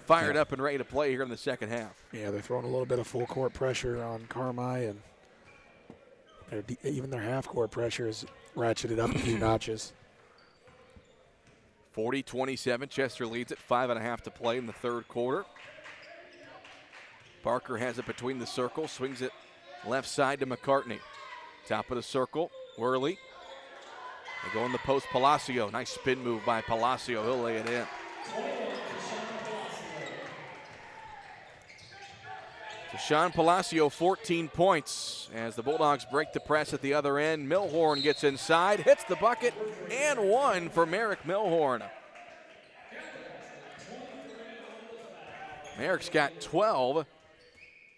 [SPEAKER 2] fired up and ready to play here in the second half.
[SPEAKER 3] Yeah, they're throwing a little bit of full court pressure on Carmi, and even their half court pressure is ratcheted up a few notches.
[SPEAKER 2] 40-27, Chester leads it, 5.5 to play in the third quarter. Parker has it between the circles, swings it left side to McCartney. Top of the circle, Worley. They go in the post, Palacio. Nice spin move by Palacio. He'll lay it in. Deshaun Palacio, 14 points as the Bulldogs break the press at the other end. Milhorn gets inside, hits the bucket, and one for Merrick Milhorn. Merrick's got 12.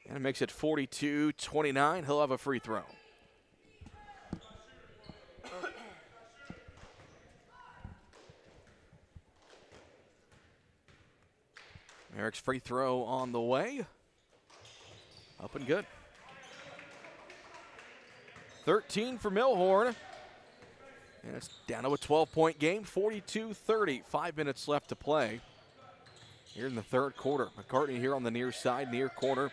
[SPEAKER 2] And it makes it 42-29. He'll have a free throw. Merrick's free throw on the way. Up and good. 13 for Milhorn. And it's down to a 12-point game, 42-30. 5 minutes left to play here in the third quarter. McCartney here on the near side, near corner.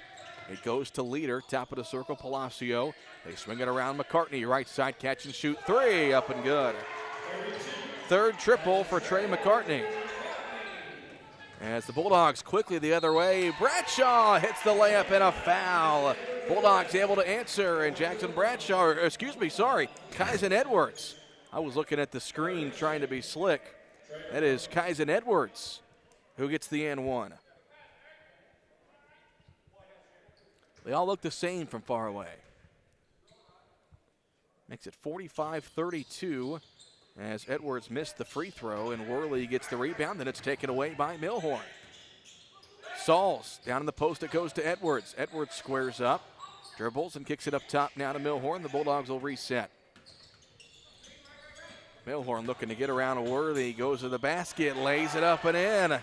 [SPEAKER 2] It goes to leader, top of the circle, Palacio. They swing it around McCartney, right side, catch and shoot, 3, up and good. Third triple for Trey McCartney. As the Bulldogs quickly the other way, Bradshaw hits the layup and a foul. Bulldogs able to answer, and Kyson Edwards. I was looking at the screen trying to be slick. That is Kyson Edwards who gets the and one. They all look the same from far away. Makes it 45-32 as Edwards missed the free throw and Worley gets the rebound, then it's taken away by Milhorn. Sauls down in the post, it goes to Edwards. Edwards squares up, dribbles and kicks it up top now to Milhorn. The Bulldogs will reset. Milhorn looking to get around Worthy, goes to the basket, lays it up and in.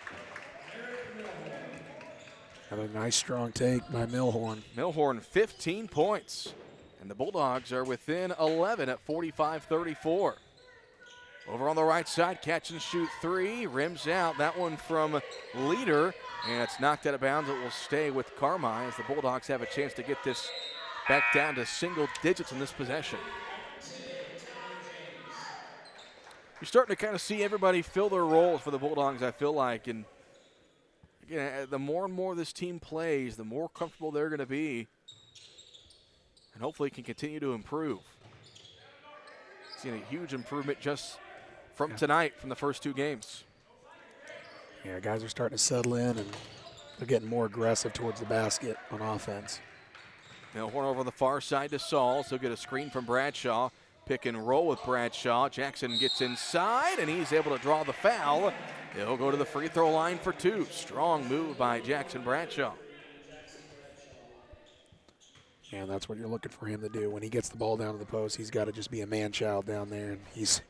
[SPEAKER 3] Another nice strong take by Milhorn.
[SPEAKER 2] Milhorn 15 points, and the Bulldogs are within 11 at 45-34. Over on the right side, catch and shoot 3, rims out. That one from Leader, and it's knocked out of bounds. It will stay with Carmi as the Bulldogs have a chance to get this
[SPEAKER 1] back down to single digits in this possession. You're starting to kind of see everybody fill their roles for the Bulldogs, I feel like. And again, the more and more this team plays, the more comfortable they're going to be. And hopefully can continue to improve. Seen a huge improvement just from tonight from the first two games.
[SPEAKER 3] Yeah, guys are starting to settle in, and they're getting more aggressive towards the basket on offense.
[SPEAKER 1] Milhorn over the far side to Sauls. He'll get a screen from Bradshaw. Pick and roll with Bradshaw. Jackson gets inside, and he's able to draw the foul. He'll go to the free throw line for two. Strong move by Jackson Bradshaw.
[SPEAKER 3] Yeah, that's what you're looking for him to do. When he gets the ball down to the post, he's got to just be a man-child down there, and he's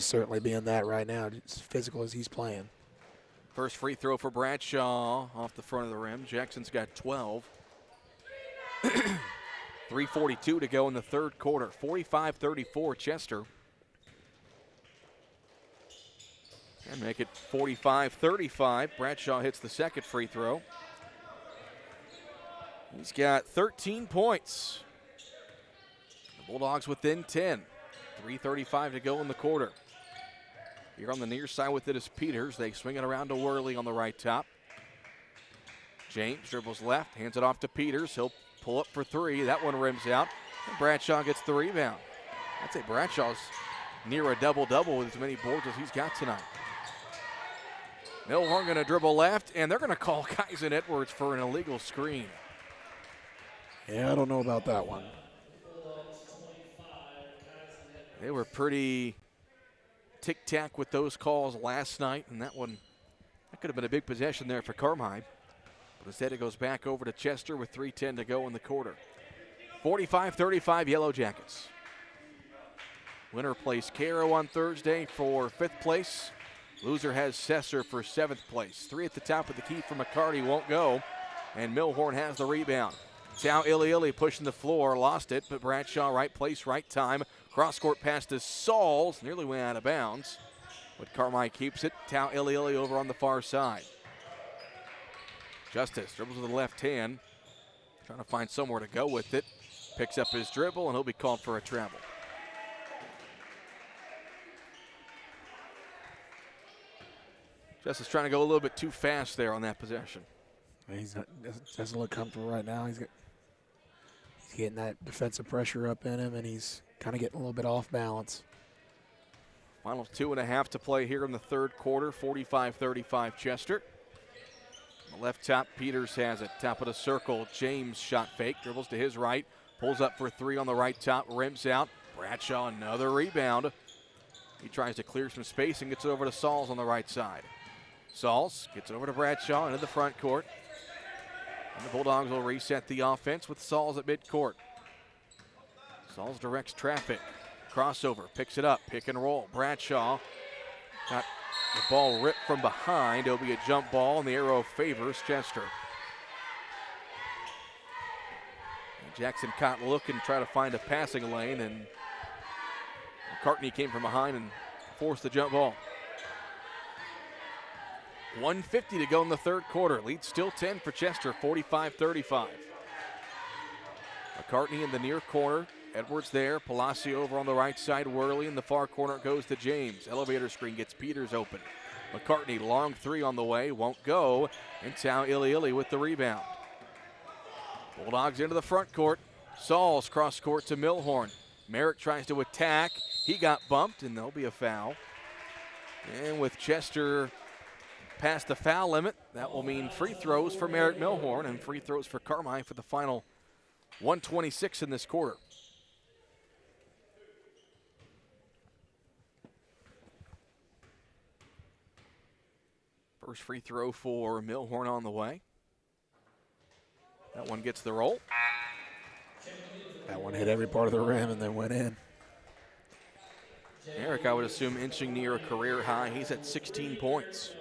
[SPEAKER 3] certainly being that right now, as physical as he's playing.
[SPEAKER 1] First free throw for Bradshaw off the front of the rim. Jackson's got 12. 3:42 to go in the third quarter. 45-34 Chester. And make it 45-35. Bradshaw hits the second free throw. He's got 13 points. The Bulldogs within 10. 3:35 to go in the quarter. Here on the near side with it is Peters. They swing it around to Worley on the right top. James dribbles left, hands it off to Peters. He'll pull up for three. That one rims out. And Bradshaw gets the rebound. I'd say Bradshaw's near a double-double with as many boards as he's got tonight. Milhorn going to dribble left, and they're going to call Kyson Edwards for an illegal screen.
[SPEAKER 3] Yeah, I don't know about that one.
[SPEAKER 1] They were pretty tic-tac with those calls last night, and that one, that could have been a big possession there for Carmi. But instead it goes back over to Chester with 3:10 to go in the quarter. 45-35 Yellow Jackets. Winner plays Cairo on Thursday for 5th place. Loser has Sesser for 7th place. Three at the top of the key for McCarty won't go, and Milhorn has the rebound. Tao Iliili pushing the floor, lost it, but Bradshaw right place, right time. Cross-court pass to Sauls, nearly went out of bounds. But Carmi keeps it. Tao Iliili over on the far side. Justice dribbles with the left hand, trying to find somewhere to go with it. Picks up his dribble, and he'll be called for a travel. Justice trying to go a little bit too fast there on that possession.
[SPEAKER 3] He's not, doesn't look comfortable right now. He's getting that defensive pressure up in him, and he's kind of getting a little bit off balance.
[SPEAKER 1] Final 2.5 to play here in the third quarter. 45-35 Chester. On the left top, Peters has it. Top of the circle, James shot fake. Dribbles to his right. Pulls up for three on the right top. Rims out. Bradshaw another rebound. He tries to clear some space and gets it over to Sauls on the right side. Sauls gets it over to Bradshaw into the front court. And the Bulldogs will reset the offense with Sauls at midcourt. Sauls directs traffic. Crossover, picks it up, pick and roll. Bradshaw got the ball ripped from behind. It'll be a jump ball, and the arrow favors Chester. And Jackson caught looking, try to find a passing lane, and McCartney came from behind and forced the jump ball. 1:50 to go in the third quarter. Lead still 10 for Chester, 45-35. McCartney in the near corner. Edwards there. Palacio over on the right side. Worley in the far corner. It goes to James. Elevator screen gets Peters open. McCartney, long three on the way. Won't go. And Tao Iliili with the rebound. Bulldogs into the front court. Sauls cross court to Milhorn. Merrick tries to attack. He got bumped, and there'll be a foul. And with Chester past the foul limit, that will mean free throws for Merrick Milhorn and free throws for Carmi for the final 1:26 in this quarter. First free throw for Milhorn on the way. That one gets the roll.
[SPEAKER 3] That one hit every part of the rim and then went in.
[SPEAKER 1] Merrick, I would assume, inching near a career high. He's at 16 points.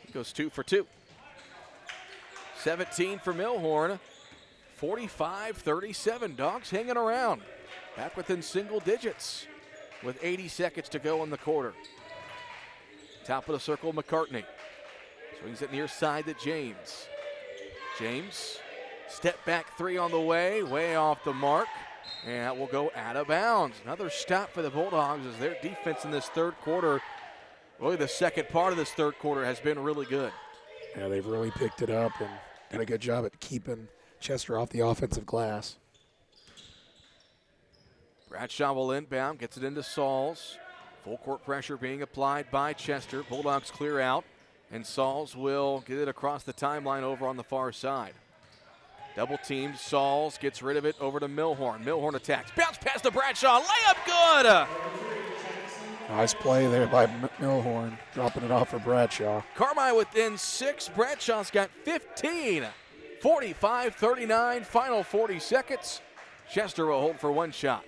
[SPEAKER 1] He goes 2 for 2. 17 for Milhorn. 45-37. Dogs hanging around. Back within single digits with 80 seconds to go in the quarter. Top of the circle, McCartney. Swings it near side to James. James, step back three on the way off the mark. And that will go out of bounds. Another stop for the Bulldogs as their defense in this third quarter, really the second part of this third quarter, has been really good.
[SPEAKER 3] Yeah, they've really picked it up and done a good job at keeping Chester off the offensive glass.
[SPEAKER 1] Bradshaw will inbound, gets it into Sauls. Full court pressure being applied by Chester. Bulldogs clear out, and Sauls will get it across the timeline over on the far side. Double teamed, Sauls gets rid of it over to Milhorn. Milhorn attacks, bounce pass to Bradshaw, layup good!
[SPEAKER 3] Nice play there by Milhorn, dropping it off for Bradshaw.
[SPEAKER 1] Carmi within 6, Bradshaw's got 15. 45-39, final 40 seconds. Chester will hold for one shot.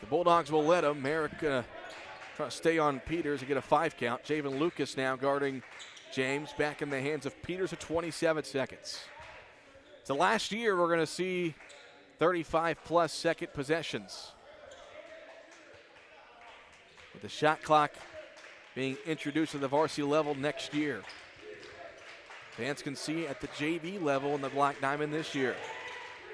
[SPEAKER 1] The Bulldogs will let him. Merrick trying to stay on Peters to get a 5 count. Javen Lucas now guarding James, back in the hands of Peters with 27 seconds. So last year we're going to see 35-plus second possessions. With the shot clock being introduced to the varsity level next year. Fans can see at the JV level in the Black Diamond this year.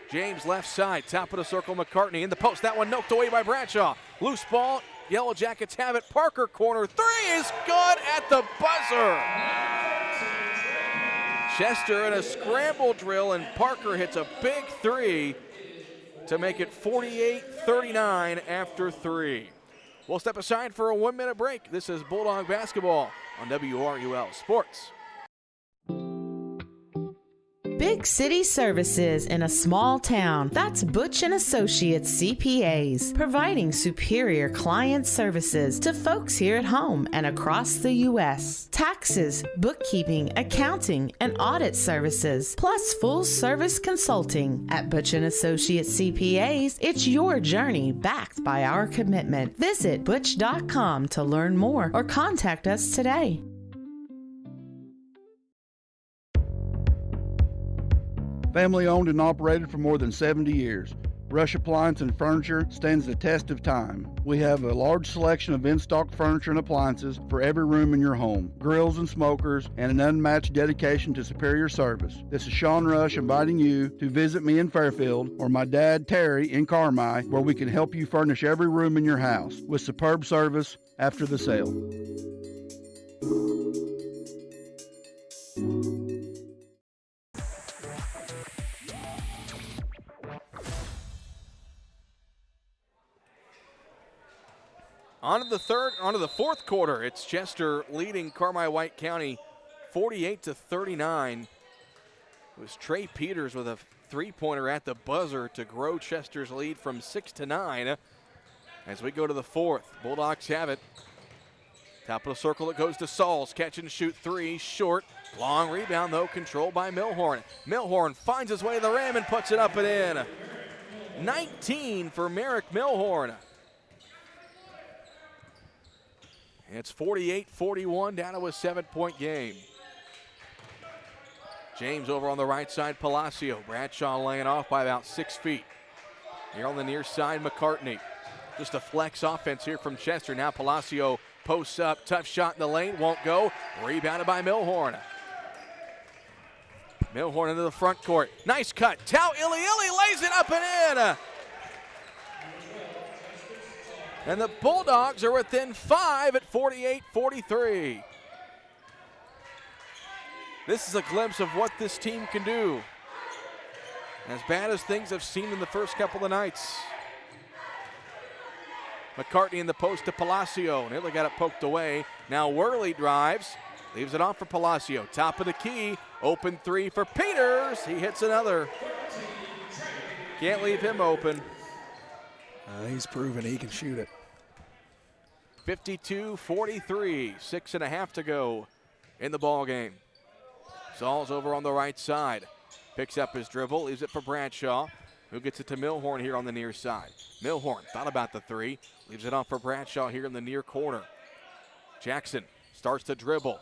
[SPEAKER 1] James left side, top of the circle, McCartney in the post. That one knocked away by Bradshaw. Loose ball, Yellow Jackets have it. Parker corner, 3 is good at the buzzer. Chester in a scramble drill, and Parker hits a big 3 to make it 48-39 after 3. We'll step aside for a 1-minute break. This is Bulldog basketball on WRUL Sports.
[SPEAKER 12] Big city services in a small town. That's Butch & Associates CPAs, providing superior client services to folks here at home and across the U.S. Taxes, bookkeeping, accounting, and audit services, plus full-service consulting. At Butch & Associates CPAs, it's your journey backed by our commitment. Visit butch.com to learn more or contact us today.
[SPEAKER 13] Family owned and operated for more than 70 years. Rush Appliance and Furniture stands the test of time. We have a large selection of in-stock furniture and appliances for every room in your home, grills and smokers, and an unmatched dedication to superior service. This is Sean Rush inviting you to visit me in Fairfield or my dad Terry in Carmi, where we can help you furnish every room in your house with superb service after the sale.
[SPEAKER 1] On to the fourth quarter. It's Chester leading Carmi-White County 48-39. It was Trey Peters with a three-pointer at the buzzer to grow Chester's lead from 6-9. As we go to the fourth, Bulldogs have it. Top of the circle, it goes to Sauls. Catch and shoot 3, short. Long rebound, though, controlled by Milhorn. Milhorn finds his way to the rim and puts it up and in. 19 for Merrick Milhorn. It's 48-41, down to a 7-point game. James over on the right side, Palacio. Bradshaw laying off by about 6 feet. Here on the near side, McCartney. Just a flex offense here from Chester. Now Palacio posts up, tough shot in the lane, won't go. Rebounded by Milhorn. Milhorn into the front court. Nice cut. Tau Iliili lays it up and in. And the Bulldogs are within 5 at 48-43. This is a glimpse of what this team can do. As bad as things have seemed in the first couple of nights. McCartney in the post to Palacio. Nearly got it poked away. Now Worley drives. Leaves it off for Palacio. Top of the key. Open 3 for Peters. He hits another. Can't leave him open.
[SPEAKER 3] He's proven he can shoot it.
[SPEAKER 1] 52-43, 6.5 to go in the ball game. Sauls over on the right side. Picks up his dribble, leaves it for Bradshaw, who gets it to Milhorn here on the near side. Milhorn thought about the 3, leaves it off for Bradshaw here in the near corner. Jackson starts to dribble.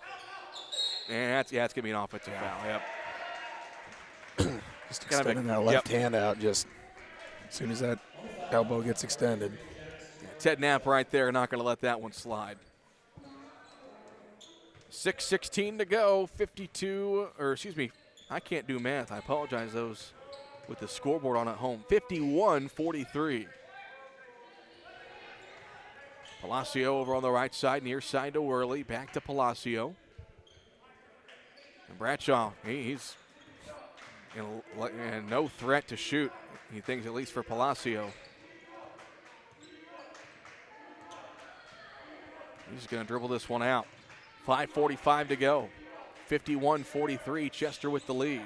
[SPEAKER 1] And it's going to be an offensive foul. Yep.
[SPEAKER 3] Just extending that left hand out just as soon as that elbow gets extended.
[SPEAKER 1] Ted Knapp right there, not going to let that one slide. 6:16 to go, 52, or excuse me, I can't do math. I apologize, those with the scoreboard on at home. 51-43. Palacio over on the right side, near side to Worley. Back to Palacio. And Bradshaw, he's and no threat to shoot, he thinks, at least for Palacio. He's going to dribble this one out. 5:45 to go. 51-43, Chester with the lead.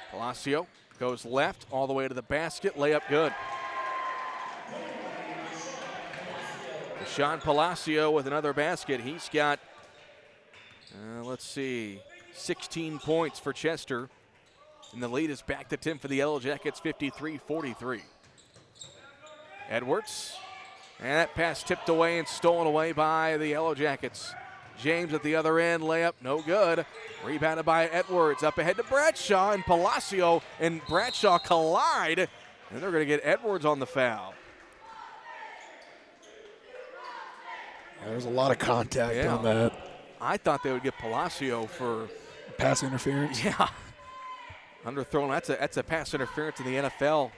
[SPEAKER 1] Palacio goes left all the way to the basket. Layup good. Deshaun Palacio with another basket. He's got, let's see, 16 points for Chester. And the lead is back to 10 for the Yellow Jackets, 53-43. Edwards. And that pass tipped away and stolen away by the Yellow Jackets. James at the other end, layup, no good. Rebounded by Edwards, up ahead to Bradshaw, and Palacio and Bradshaw collide, and they're going to get Edwards on the foul.
[SPEAKER 3] Yeah, there's a lot of contact on that.
[SPEAKER 1] I thought they would get Palacio for
[SPEAKER 3] pass interference.
[SPEAKER 1] Yeah. Underthrown, that's a pass interference in the NFL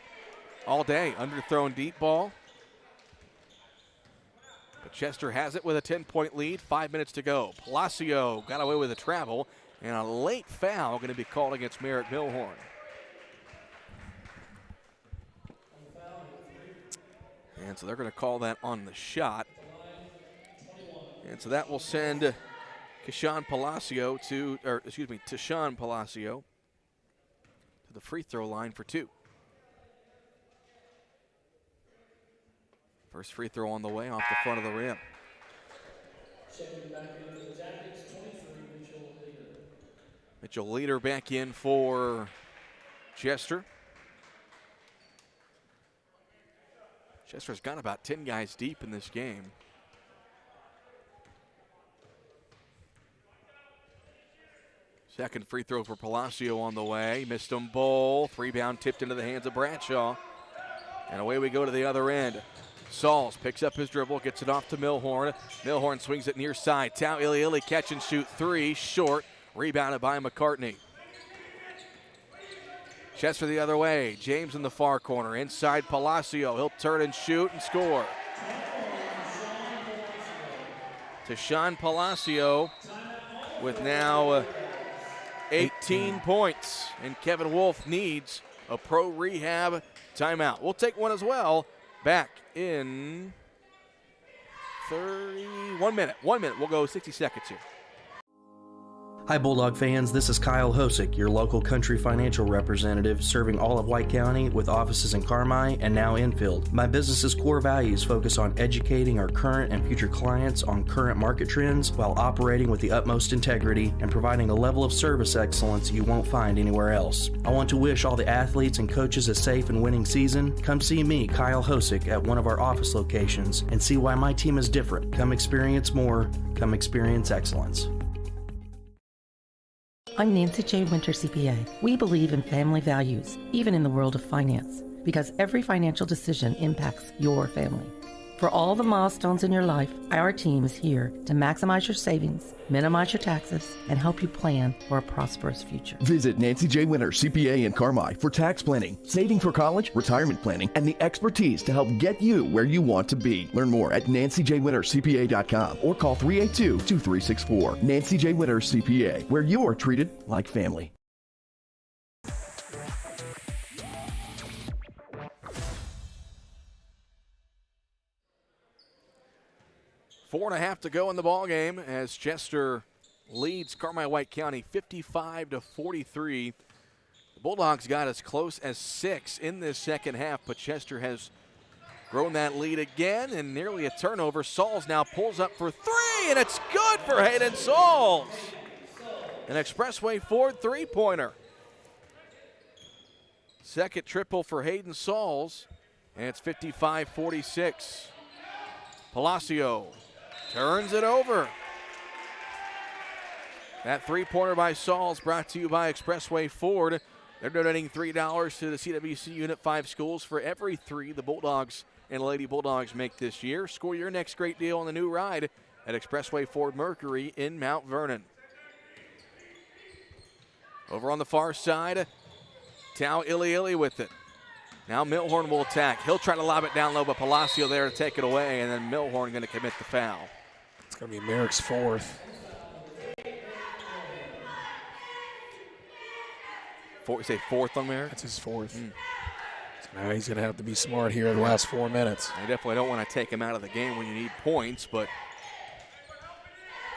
[SPEAKER 1] all day. Underthrown deep ball. But Chester has it with a 10-point lead, 5 minutes to go. Palacio got away with a travel, and a late foul going to be called against Merritt Milhorn. And so they're going to call that on the shot. And so that will send Tashawn Palacio to the free throw line for two. First free throw on the way off the front of the rim. Mitchell Leader back in for Chester. Chester's got about 10 guys deep in this game. Second free throw for Palacio on the way. Missed them both. Rebound tipped into the hands of Bradshaw. And away we go to the other end. Sauls picks up his dribble, gets it off to Milhorn. Milhorn swings it near side. Tau Ili catch and shoot three, short. Rebounded by McCartney. Chester the other way. James in the far corner. Inside Palacio. He'll turn and shoot and score. Tashawn Palacio with now 18 points. And Kevin Wolf needs a pro rehab timeout. We'll take one as well. Back in 1 minute. 1 minute. We'll go 60 seconds here.
[SPEAKER 14] Hi Bulldog fans, this is Kyle Hosick, your local country financial representative serving all of White County with offices in Carmi and now Enfield. My business's core values focus on educating our current and future clients on current market trends while operating with the utmost integrity and providing a level of service excellence you won't find anywhere else. I want to wish all the athletes and coaches a safe and winning season. Come see me, Kyle Hosick, at one of our office locations and see why my team is different. Come experience more. Come experience excellence.
[SPEAKER 15] I'm Nancy J. Winter, CPA. We believe in family values, even in the world of finance, because every financial decision impacts your family. For all the milestones in your life, our team is here to maximize your savings, minimize your taxes, and help you plan for a prosperous future.
[SPEAKER 11] Visit Nancy J. Winter, CPA in Carmi for tax planning, saving for college, retirement planning, and the expertise to help get you where you want to be. Learn more at nancyjwintercpa.com or call 382-2364. Nancy J. Winter, CPA, where you are treated like family.
[SPEAKER 1] Four and a half to go in the ball game as Chester leads Carmi-White County 55-43. The Bulldogs got as close as 6 in this second half, but Chester has grown that lead again and nearly a turnover. Sauls now pulls up for three, and it's good for Hayden Sauls. An Expressway Ford three-pointer. Second triple for Hayden Sauls, and it's 55-46. Palacio turns it over. That three-pointer by Sauls brought to you by Expressway Ford. They're donating $3 to the CWC Unit 5 schools for every three the Bulldogs and Lady Bulldogs make this year. Score your next great deal on the new ride at Expressway Ford Mercury in Mount Vernon. Over on the far side, Tau Iliili with it. Now Milhorn will attack. He'll try to lob it down low, but Palacio there to take it away, and then Milhorn going to commit the foul.
[SPEAKER 3] It's going to be Merrick's fourth.
[SPEAKER 1] You say fourth on Merrick?
[SPEAKER 3] That's his fourth. So now he's going to have to be smart here in the last 4 minutes.
[SPEAKER 1] I definitely don't want to take him out of the game when you need points, but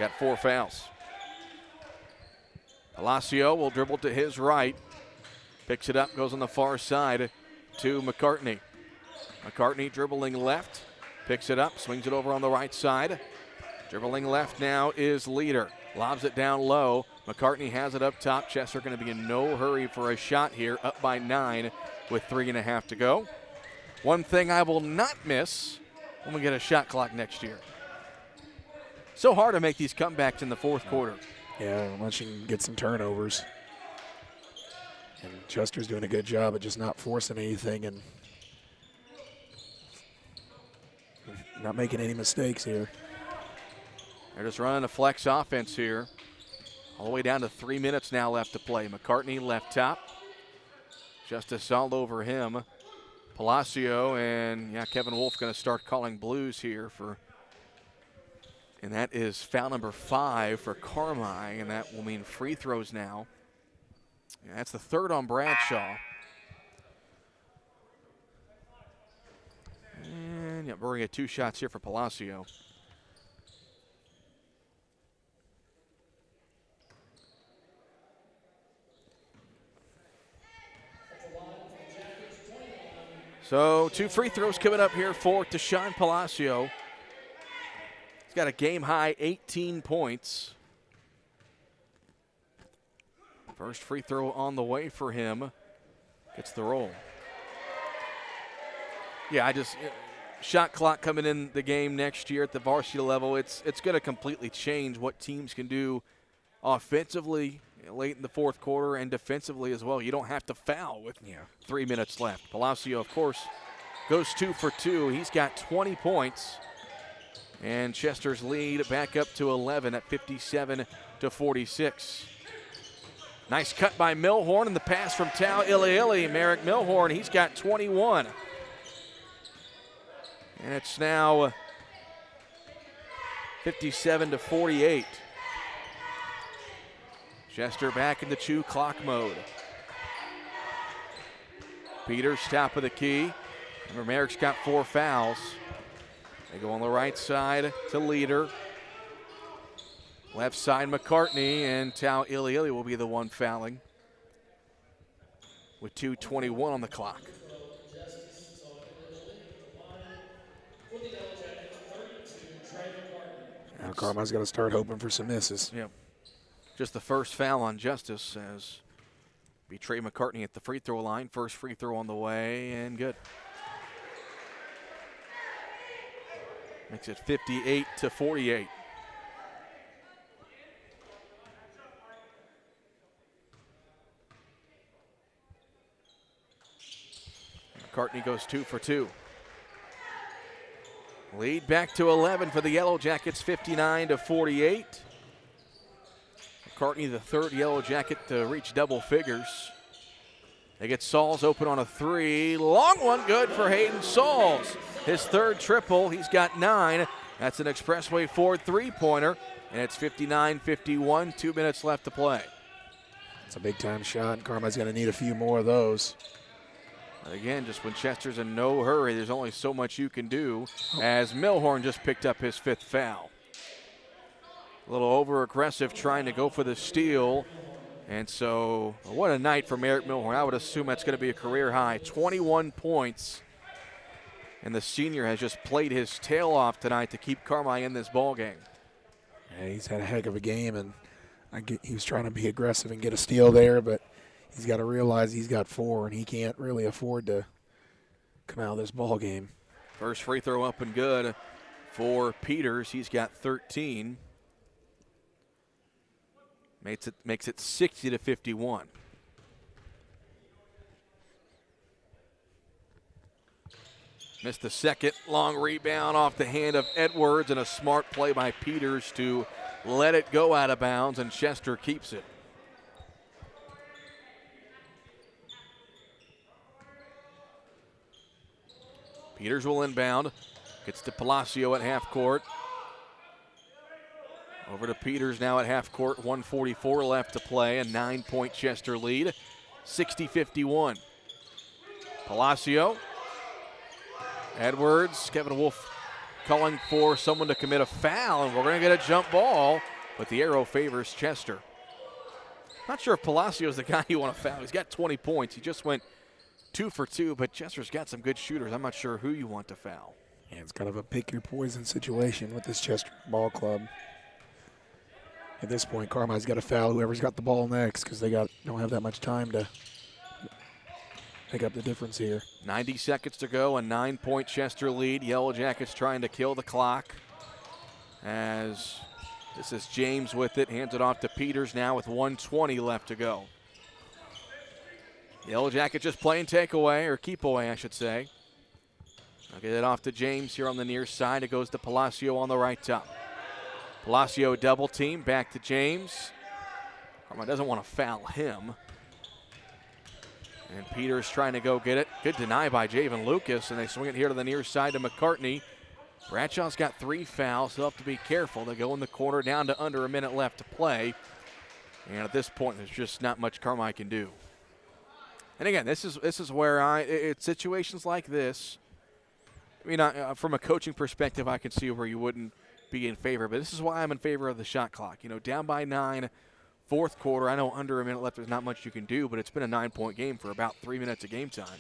[SPEAKER 1] got 4 fouls. Palacio will dribble to his right. Picks it up, goes on the far side to McCartney. McCartney dribbling left. Picks it up, swings it over on the right side. Dribbling left now is Leader. Lobs it down low. McCartney has it up top. Chester going to be in no hurry for a shot here, up by 9 with 3.5 to go. One thing I will not miss when we get a shot clock next year. So hard to make these comebacks in the fourth quarter.
[SPEAKER 3] Yeah, unless you can get some turnovers. And Chester's doing a good job of just not forcing anything and not making any mistakes here.
[SPEAKER 1] They're just running a flex offense here. All the way down to 3 minutes now left to play. McCartney left top. Justice all over him. Palacio and Kevin Wolf going to start calling blues here and that is foul number 5 for Carmi, and that will mean free throws now. Yeah, that's the third on Bradshaw. And we're going to get 2 shots here for Palacio. So 2 free throws coming up here for Tashawn Palacio. He's got a game-high 18 points. First free throw on the way for him. Gets the roll. Yeah, shot clock coming in the game next year at the varsity level, it's going to completely change what teams can do offensively late in the fourth quarter and defensively as well. You don't have to foul with 3 minutes left. Palacio, of course, goes 2 for 2. He's got 20 points. And Chester's lead back up to 11 at 57-46. Nice cut by Milhorn, and the pass from Tau Iliili. Merrick Milhorn, he's got 21. And it's now 57-48. Chester back in the 2 clock mode. Peters top of the key. Remember, Merrick's got 4 fouls. They go on the right side to Leader. Left side McCartney, and Tau Iliili will be the one fouling with 2:21 on the clock.
[SPEAKER 3] Now Carmine's got to start hoping for some misses.
[SPEAKER 1] Yep. Just the first foul on Justice as be Trey McCartney at the free throw line. First free throw on the way, and good. Makes it 58-48. McCartney goes 2 for 2. Lead back to 11 for the Yellow Jackets, 59-48. McCartney, the third Yellow Jacket to reach double figures. They get Sauls open on a 3. Long one, good for Hayden Sauls. His third triple, he's got 9. That's an Expressway Ford 3-pointer, and it's 59-51, 2 minutes left to play.
[SPEAKER 3] It's a big-time shot, and Carmine's going to need a few more of those.
[SPEAKER 1] Again, just when Chester's in no hurry, there's only so much you can do, as Milhorn just picked up his 5th foul. A little over-aggressive trying to go for the steal. And so, what a night for Merrick Milhorn. I would assume that's going to be a career high. 21 points. And the senior has just played his tail off tonight to keep Carmi in this ball game.
[SPEAKER 3] Yeah, he's had a heck of a game, and he was trying to be aggressive and get a steal there, but he's got to realize he's got 4, and he can't really afford to come out of this ball game.
[SPEAKER 1] First free throw up and good for Peters. He's got 13. Makes it 60-51.
[SPEAKER 2] Missed the second long rebound off the hand of Edwards, and a smart play by Peters to let it go out of bounds, and Chester keeps it. Peters will inbound. Gets to Palacio at half court. Over to Peters now at half court. 1:44 left to play. A 9-point Chester lead. 60-51. Palacio. Edwards. Kevin Wolf calling for someone to commit a foul, and we're going to get a jump ball, but the arrow favors Chester. Not sure if Palacio is the guy you want to foul. He's got 20 points. He just went 2 for 2, but Chester's got some good shooters. I'm not sure who you want to foul.
[SPEAKER 3] Yeah, it's kind of a pick your poison situation with this Chester ball club. At this point, Carmine's got to foul whoever's got the ball next because they don't have that much time to pick up the difference here.
[SPEAKER 2] 90 seconds to go, a 9-point Chester lead. Yellow Jackets trying to kill the clock. As this is James with it, hands it off to Peters now with 1:20 left to go. Yellow Jacket just playing takeaway, or keep away, I should say. I'll get it off to James here on the near side. It goes to Palacio on the right top. Palacio double team, back to James. Carmine doesn't want to foul him. And Peters trying to go get it. Good deny by Javen Lucas, and they swing it here to the near side to McCartney. Bradshaw's got 3 fouls. He'll have to be careful. They go in the corner down to under a minute left to play. And at this point, there's just not much Carmine can do. And again, this is where it's situations like this. I mean, from a coaching perspective, I can see where you wouldn't be in favor, but this is why I'm in favor of the shot clock. You know, down by 9, fourth quarter. I know under a minute left, there's not much you can do, but it's been a 9-point game for about 3 minutes of game time.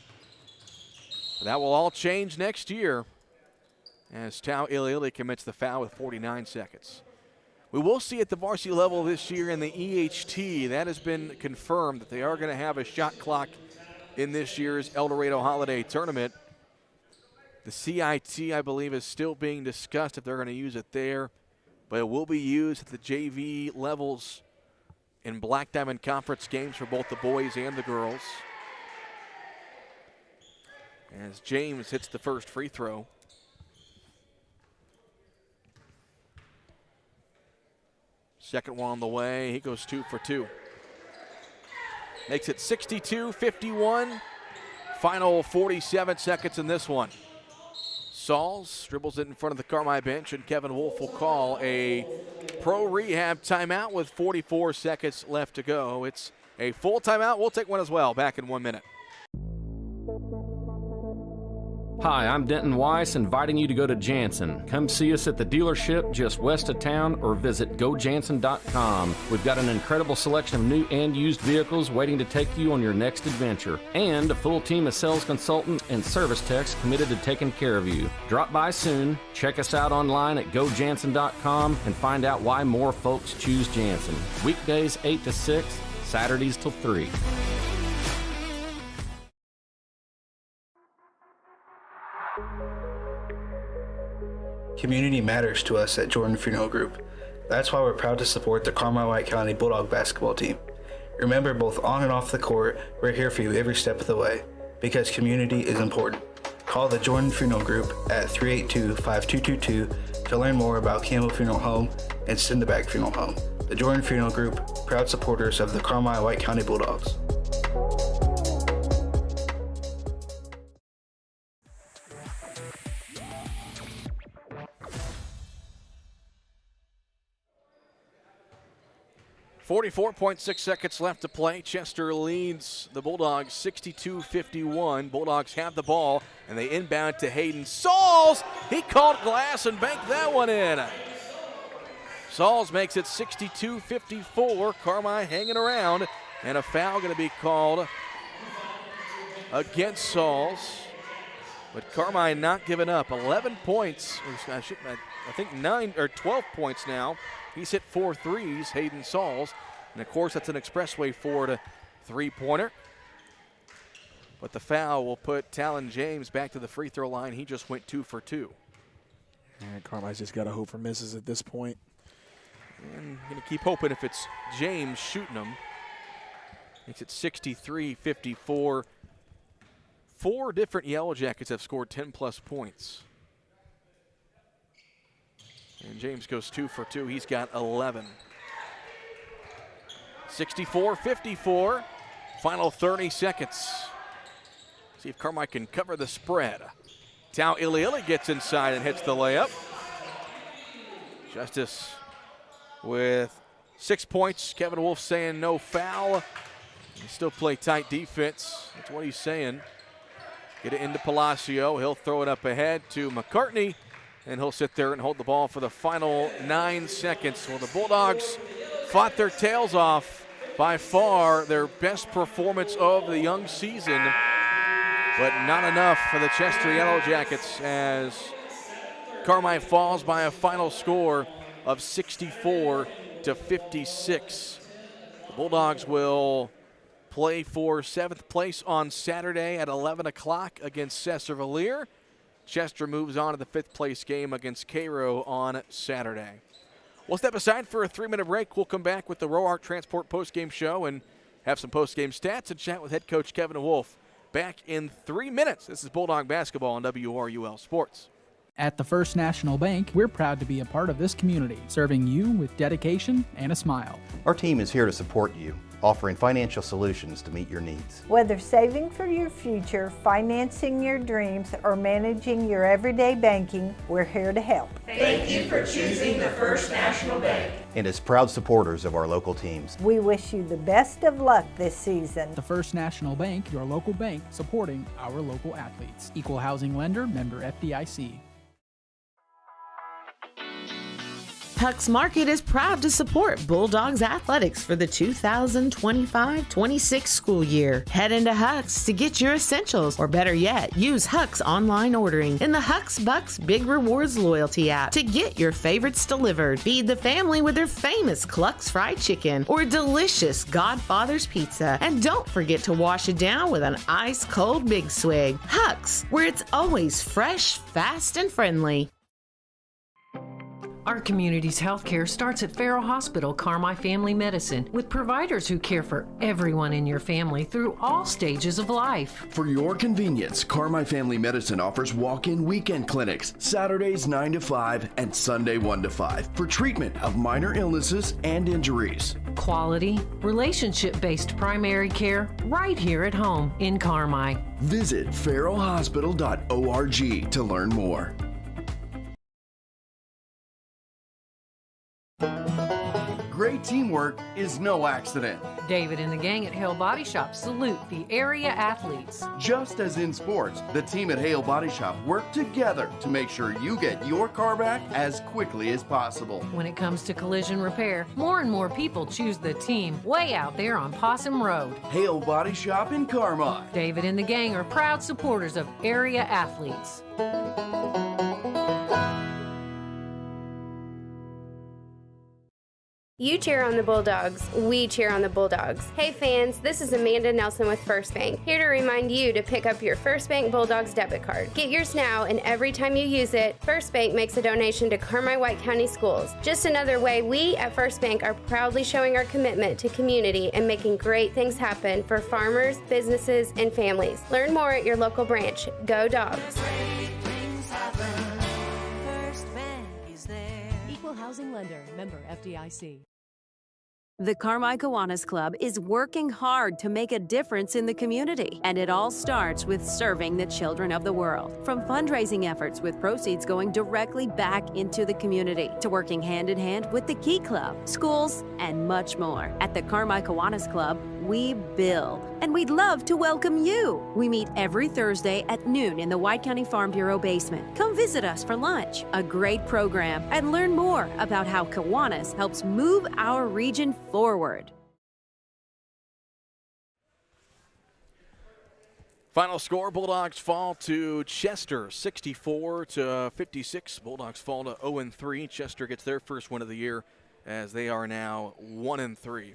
[SPEAKER 2] But that will all change next year as Tau Iliili commits the foul with 49 seconds. We will see at the varsity level this year in the EHT. That has been confirmed that they are going to have a shot clock in this year's El Dorado Holiday Tournament. The CIT, I believe, is still being discussed if they're going to use it there, but it will be used at the JV levels in Black Diamond Conference games for both the boys and the girls. As James hits the first free throw. Second one on the way. He goes 2 for 2. Makes it 62-51. Final 47 seconds in this one. Sauls dribbles it in front of the Carmi bench, and Kevin Wolf will call a pro rehab timeout with 44 seconds left to go. It's a full timeout. We'll take one as well. Back in 1 minute.
[SPEAKER 16] Hi, I'm Denton Weiss, inviting you to go to Jansen. Come see us at the dealership just west of town or visit gojansen.com. We've got an incredible selection of new and used vehicles waiting to take you on your next adventure, and a full team of sales consultants and service techs committed to taking care of you. Drop by soon, check us out online at gojansen.com, and find out why more folks choose Jansen. Weekdays 8 to 6, Saturdays till 3.
[SPEAKER 17] Community matters to us at Jordan Funeral Group. That's why we're proud to support the Carmi-White County Bulldog basketball team. Remember, both on and off the court, we're here for you every step of the way, because community is important. Call the Jordan Funeral Group at 382-5222 to learn more about Campbell Funeral Home and Cinderback Funeral Home. The Jordan Funeral Group, proud supporters of the Carmi-White County Bulldogs.
[SPEAKER 2] .6 seconds left to play. Chester leads the Bulldogs 62-51. Bulldogs have the ball, and they inbound to Hayden Sauls. He caught glass and banked that one in. Sauls makes it 62-54. Carmi hanging around, and a foul going to be called against Sauls. But Carmi not giving up. 11 points. I think 9 or 12 points now. He's hit 4 threes, Hayden Sauls. And, of course, that's an Expressway Ford three-pointer. But the foul will put Talon James back to the free throw line. He just went 2 for 2.
[SPEAKER 3] And Carmi's just got to hope for misses at this point.
[SPEAKER 2] And going to keep hoping if it's James shooting them. Makes it 63-54.
[SPEAKER 1] 4 different Yellow Jackets have scored 10-plus points. And James goes 2 for 2. He's got 11. 64-54. Final 30 seconds. See if Carmi can cover the spread. Tau Iliili gets inside and hits the layup. Justice with 6 points. Kevin Wolf saying no foul. They still play tight defense. That's what he's saying. Get it into Palacio. He'll throw it up ahead to McCartney, and he'll sit there and hold the ball for the final 9 seconds. Well, the Bulldogs fought their tails off. By far their best performance of the young season, but not enough for the Chester Yellow Jackets as Carmi falls by a final score of 64-56. The Bulldogs will play for 7th place on Saturday at 11 o'clock against Cesar-Valier. Chester moves on to the 5th place game against Cairo on Saturday. We'll step aside for a 3-minute break. We'll come back with the Roark Transport postgame show and have some postgame stats and chat with head coach Kevin Wolf. Back in 3 minutes. This is Bulldog basketball on WRUL Sports.
[SPEAKER 18] At the First National Bank, we're proud to be a part of this community, serving you with dedication and a smile.
[SPEAKER 19] Our team is here to support you, offering financial solutions to meet your needs.
[SPEAKER 20] Whether saving for your future, financing your dreams, or managing your everyday banking, we're here to help.
[SPEAKER 21] Thank you for choosing the First National Bank.
[SPEAKER 19] And as proud supporters of our local teams,
[SPEAKER 20] we wish you the best of luck this season.
[SPEAKER 18] The First National Bank, your local bank, supporting our local athletes. Equal housing lender, member FDIC.
[SPEAKER 12] Huck's Market is proud to support Bulldogs athletics for the 2025-26 school year. Head into Huck's to get your essentials, or better yet, use Huck's online ordering in the Huck's Bucks Big Rewards loyalty app to get your favorites delivered. Feed the family with their famous Cluck's fried chicken or delicious Godfather's pizza. And don't forget to wash it down with an ice-cold Big Swig. Huck's, where it's always fresh, fast, and friendly.
[SPEAKER 4] Our community's healthcare starts at Farrell Hospital Carmi Family Medicine, with providers who care for everyone in your family through all stages of life.
[SPEAKER 11] For your convenience, Carmi Family Medicine offers walk-in weekend clinics, Saturdays 9 to 5 and Sunday 1 to 5, for treatment of minor illnesses and injuries.
[SPEAKER 4] Quality, relationship-based primary care right here at home in Carmi.
[SPEAKER 11] Visit farrellhospital.org to learn more. Great teamwork is no accident.
[SPEAKER 4] David and the gang at Hale Body Shop salute the area athletes.
[SPEAKER 11] Just as in sports, the team at Hale Body Shop work together to make sure you get your car back as quickly as possible.
[SPEAKER 4] When it comes to collision repair, more and more people choose the team way out there on Possum Road.
[SPEAKER 11] Hale Body Shop in Carmi.
[SPEAKER 4] David and the gang are proud supporters of area athletes.
[SPEAKER 6] You cheer on the Bulldogs, we cheer on the Bulldogs. Hey fans, this is Amanda Nelson with First Bank, here to remind you to pick up your First Bank Bulldogs debit card. Get yours now, and every time you use it, First Bank makes a donation to Carmi-White County Schools. Just another way we at First Bank are proudly showing our commitment to community and making great things happen for farmers, businesses, and families. Learn more at your local branch. Go Dogs!
[SPEAKER 7] Equal housing lender, member FDIC. The Carmi Kiwanis Club is working hard to make a difference in the community, and it all starts with serving the children of the world. From fundraising efforts with proceeds going directly back into the community, to working hand in hand with the Key Club, schools, and much more. At the Carmi Kiwanis Club, we build, and we'd love to welcome you. We meet every Thursday at noon in the White County Farm Bureau basement. Come visit us for lunch, a great program, and learn more about how Kiwanis helps move our region forward.
[SPEAKER 1] Final score, Bulldogs fall to Chester, 64-56. Bulldogs fall to 0-3. Chester gets their first win of the year as they are now 1-3.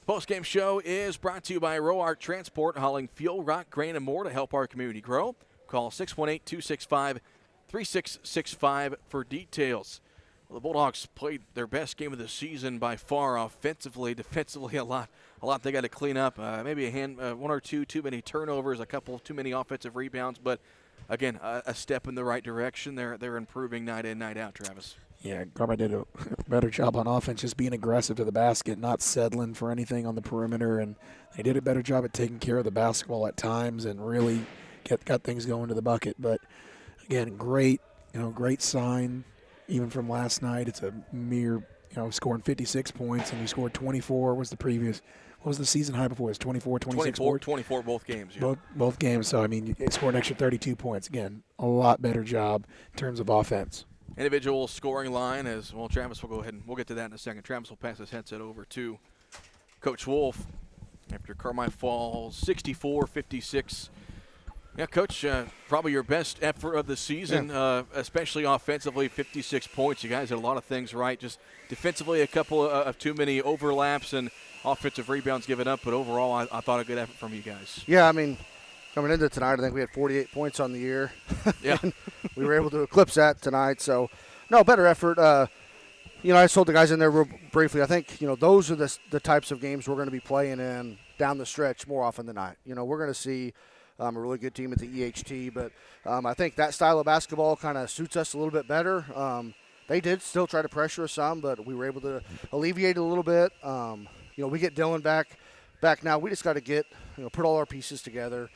[SPEAKER 1] Postgame show is brought to you by Roark Transport, hauling fuel, rock, grain, and more to help our community grow. Call 618-265-3665 for details. Well, the Bulldogs played their best game of the season by far offensively. Defensively, a lot they got to clean up. Maybe one or two too many turnovers, a couple too many offensive rebounds. But, again, a step in the right direction. They're improving night in, night out, Travis.
[SPEAKER 3] Yeah, Carmi did a better job on offense, just being aggressive to the basket, not settling for anything on the perimeter. And they did a better job at taking care of the basketball at times and really got things going to the bucket. But, again, great sign. Even from last night, it's a mere, scoring 56 points, and you scored 24. What was the season high before? It was 24, 26?
[SPEAKER 1] 24 both games. Yeah.
[SPEAKER 3] Both games. So, you scored an extra 32 points. Again, a lot better job in terms of offense.
[SPEAKER 1] Individual scoring line as well. Travis will go ahead and we'll get to that in a second. Travis will pass his headset over to Coach Wolf after Carmi falls 64-56. Yeah, Coach, probably your best effort of the season, especially offensively, 56 points. You guys did a lot of things right. Just defensively, a couple of too many overlaps and offensive rebounds given up. But overall, I thought a good effort from you guys.
[SPEAKER 8] Yeah, coming into tonight, I think we had 48 points on the year.
[SPEAKER 1] Yeah.
[SPEAKER 8] We were able to eclipse that tonight. So, no, better effort. I told the guys in there real briefly, I think, those are the types of games we're going to be playing in down the stretch more often than not. We're going to see a really good team at the EHT, but I think that style of basketball kind of suits us a little bit better. They did still try to pressure us some, but we were able to alleviate it a little bit. We get Dylan back now. We just got to get, put all our pieces together.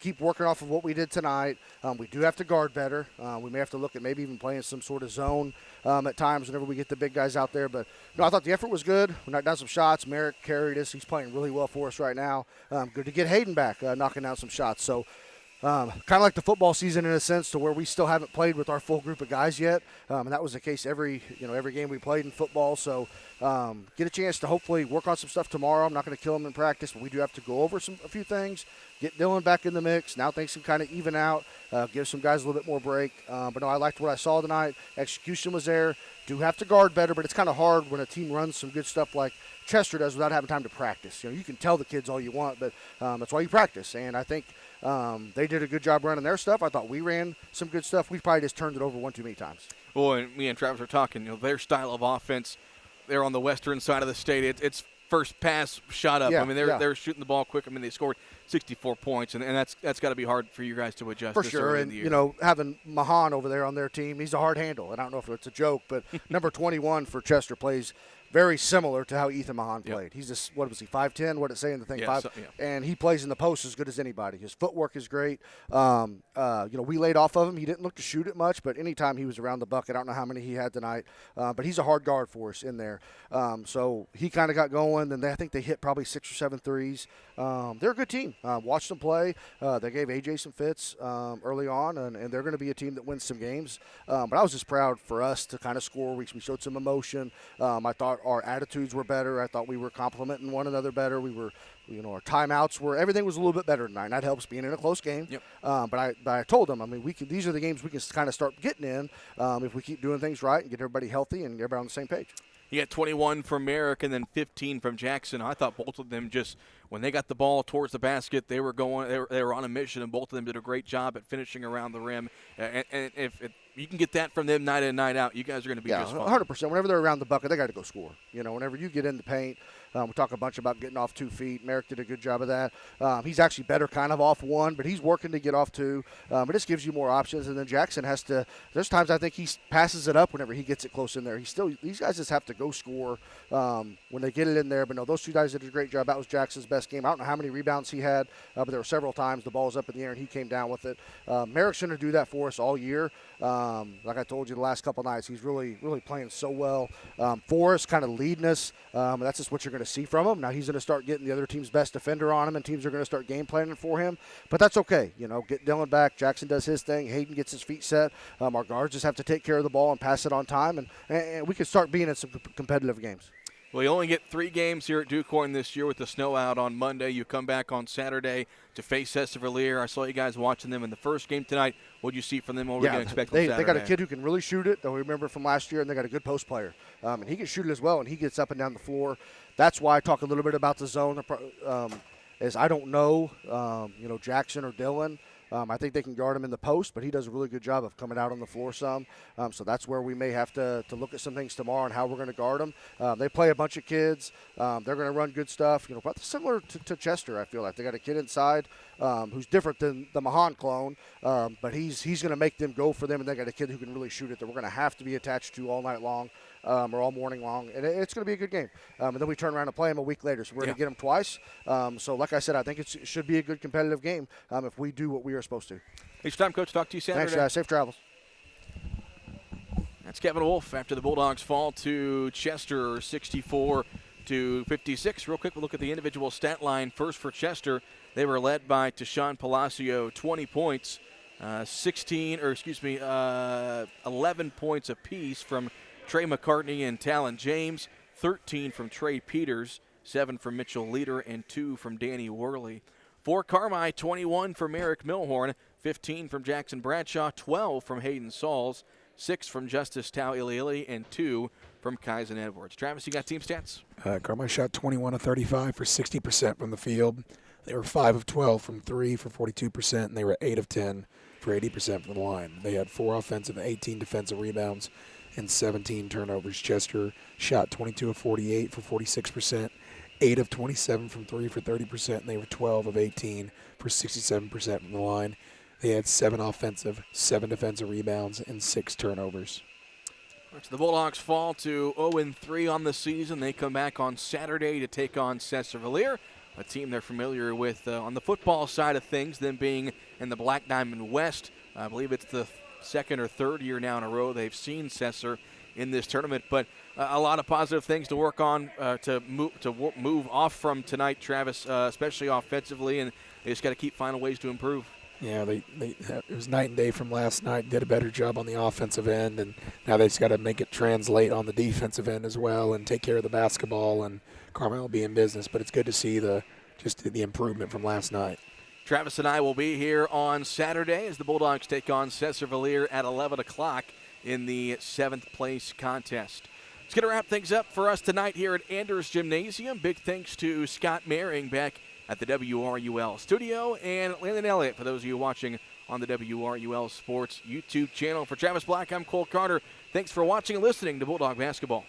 [SPEAKER 8] Keep working off of what we did tonight. We do have to guard better. We may have to look at maybe even playing some sort of zone at times whenever we get the big guys out there. But I thought the effort was good. We knocked down some shots. Merrick carried us. He's playing really well for us right now. Good to get Hayden back, knocking down some shots. So kind of like the football season in a sense, to where we still haven't played with our full group of guys yet. And that was the case every game we played in football. So get a chance to hopefully work on some stuff tomorrow. I'm not going to kill them in practice, but we do have to go over a few things. Get Dylan back in the mix. Now things can kind of even out. Give some guys a little bit more break. But no, I liked what I saw tonight. Execution was there. Do have to guard better, but it's kind of hard when a team runs some good stuff like Chester does without having time to practice. You can tell the kids all you want, but that's why you practice. And I think they did a good job running their stuff. I thought we ran some good stuff. We probably just turned it over one too many times.
[SPEAKER 1] Well, and me and Travis were talking, their style of offense, they're on the western side of the state. It's first pass, shot up.
[SPEAKER 8] Yeah,
[SPEAKER 1] they're shooting the ball quick. They scored 64 points, and that's got to be hard for you guys to adjust.
[SPEAKER 8] For sure, and having Mahan over there on their team, he's a hard handle. And I don't know if it's a joke, but number 21 for Chester plays very similar to how Ethan Mahan played. Yep. He's just, what was he, 5'10"? What did it say in the thing?
[SPEAKER 1] Yeah,
[SPEAKER 8] 5. And he plays in the post as good as anybody. His footwork is great. We laid off of him. He didn't look to shoot it much, but anytime he was around the bucket, I don't know how many he had tonight, but he's a hard guard for us in there. So he kind of got going, and I think they hit probably 6 or 7 threes. They're a good team. Watched them play. They gave AJ some fits early on, and they're going to be a team that wins some games. But I was just proud for us to kind of score. We showed some emotion. I thought our attitudes were better. I thought we were complimenting one another better. We were, our timeouts were, everything was a little bit better tonight. And that helps being in a close game.
[SPEAKER 1] Yep.
[SPEAKER 8] But I told them, these are the games we can kind of start getting in if we keep doing things right and get everybody healthy and everybody on the same page.
[SPEAKER 1] He had 21 from Merrick and then 15 from Jackson. I thought both of them just, when they got the ball towards the basket, they were on a mission, and both of them did a great job at finishing around the rim. And if you can get that from them night in, night out, you guys are going to be just fine.
[SPEAKER 8] 100%. Whenever they're around the bucket, they got to go score. Whenever you get in the paint, we talk a bunch about getting off 2 feet. Merrick did a good job of that. He's actually better kind of off 1, but he's working to get off 2. It just gives you more options. And then Jackson has to – there's times I think he passes it up whenever he gets it close in there. These guys just have to go score when they get it in there. But no, those 2 guys did a great job. That was Jackson's best game. I don't know how many rebounds he had, but there were several times the ball was up in the air and he came down with it. Merrick's going to do that for us all year. Like I told you the last couple nights, he's really, really playing so well for us, kind of leading us. That's just what you're going to see from him. Now he's going to start getting the other team's best defender on him, and teams are going to start game planning for him. But that's okay. Get Dylan back. Jackson does his thing. Hayden gets his feet set. Our guards just have to take care of the ball and pass it on time, and we can start being in some competitive games.
[SPEAKER 1] Well, you only get 3 games here at DuQuoin this year with the snow out on Monday. You come back on Saturday to face Estevalier. I saw you guys watching them in the first game tonight. What did you see from them? What are we going to expect on Saturday?
[SPEAKER 8] They got a kid who can really shoot it, that we remember from last year, and they got a good post player. And he can shoot it as well, and he gets up and down the floor. That's why I talk a little bit about the zone. As I don't know, Jackson or Dylan. I think they can guard him in the post, but he does a really good job of coming out on the floor some. So that's where we may have to look at some things tomorrow and how we're going to guard them. They play a bunch of kids. They're going to run good stuff. But similar to Chester, I feel like. They got a kid inside who's different than the Mahan clone, but he's going to make them go for them, and they got a kid who can really shoot it that we're going to have to be attached to all night long. Or all morning long, and it's going to be a good game. And then we turn around and play them a week later, so we're going to get them twice. So like I said, I think it should be a good competitive game if we do what we are supposed to.
[SPEAKER 2] Thanks for time, Coach. Talk to you Saturday.
[SPEAKER 8] Thanks, guys. Safe travels.
[SPEAKER 2] That's Kevin Wolf after the Bulldogs fall to Chester 64-56. Real quick, we'll look at the individual stat line. First for Chester, they were led by Tashawn Palacio, 20 points, 11 points apiece from Trey McCartney and Talon James, 13 from Trey Peters, 7 from Mitchell Leader, and 2 from Danny Worley. For Carmi, 21 from Eric Milhorn, 15 from Jackson Bradshaw, 12 from Hayden Sauls, 6 from Justice Tau Iliili, and 2 from Kaizen Edwards. Travis, you got team stats?
[SPEAKER 3] Carmi shot 21 of 35 for 60% from the field. They were 5 of 12 from 3 for 42%, and they were 8 of 10 for 80% from the line. They had 4 offensive and 18 defensive rebounds and 17 turnovers. Chester shot 22 of 48 for 46%, 8 of 27 from 3 for 30%, and they were 12 of 18 for 67% from the line. They had 7 offensive, 7 defensive rebounds, and 6 turnovers.
[SPEAKER 2] So the Bulldogs fall to 0-3 on the season. They come back on Saturday to take on Cesar-Valliere, a team they're familiar with on the football side of things, them being in the Black Diamond West. I believe it's the second or third year now in a row they've seen Cesar in this tournament, but a lot of positive things to work on to move off from tonight, Travis, especially offensively, and they just got to keep finding ways to improve.
[SPEAKER 3] Yeah, it was night and day from last night. Did a better job on the offensive end, and now they just got to make it translate on the defensive end as well and take care of the basketball, and Carmel will be in business, but it's good to see the improvement from last night.
[SPEAKER 2] Travis and I will be here on Saturday as the Bulldogs take on Cesar-Valliere at 11 o'clock in the 7th place contest. It's going to wrap things up for us tonight here at Anders Gymnasium. Big thanks to Scott Maring back at the WRUL studio, and Landon Elliott for those of you watching on the WRUL Sports YouTube channel. For Travis Black, I'm Cole Carter. Thanks for watching and listening to Bulldog Basketball.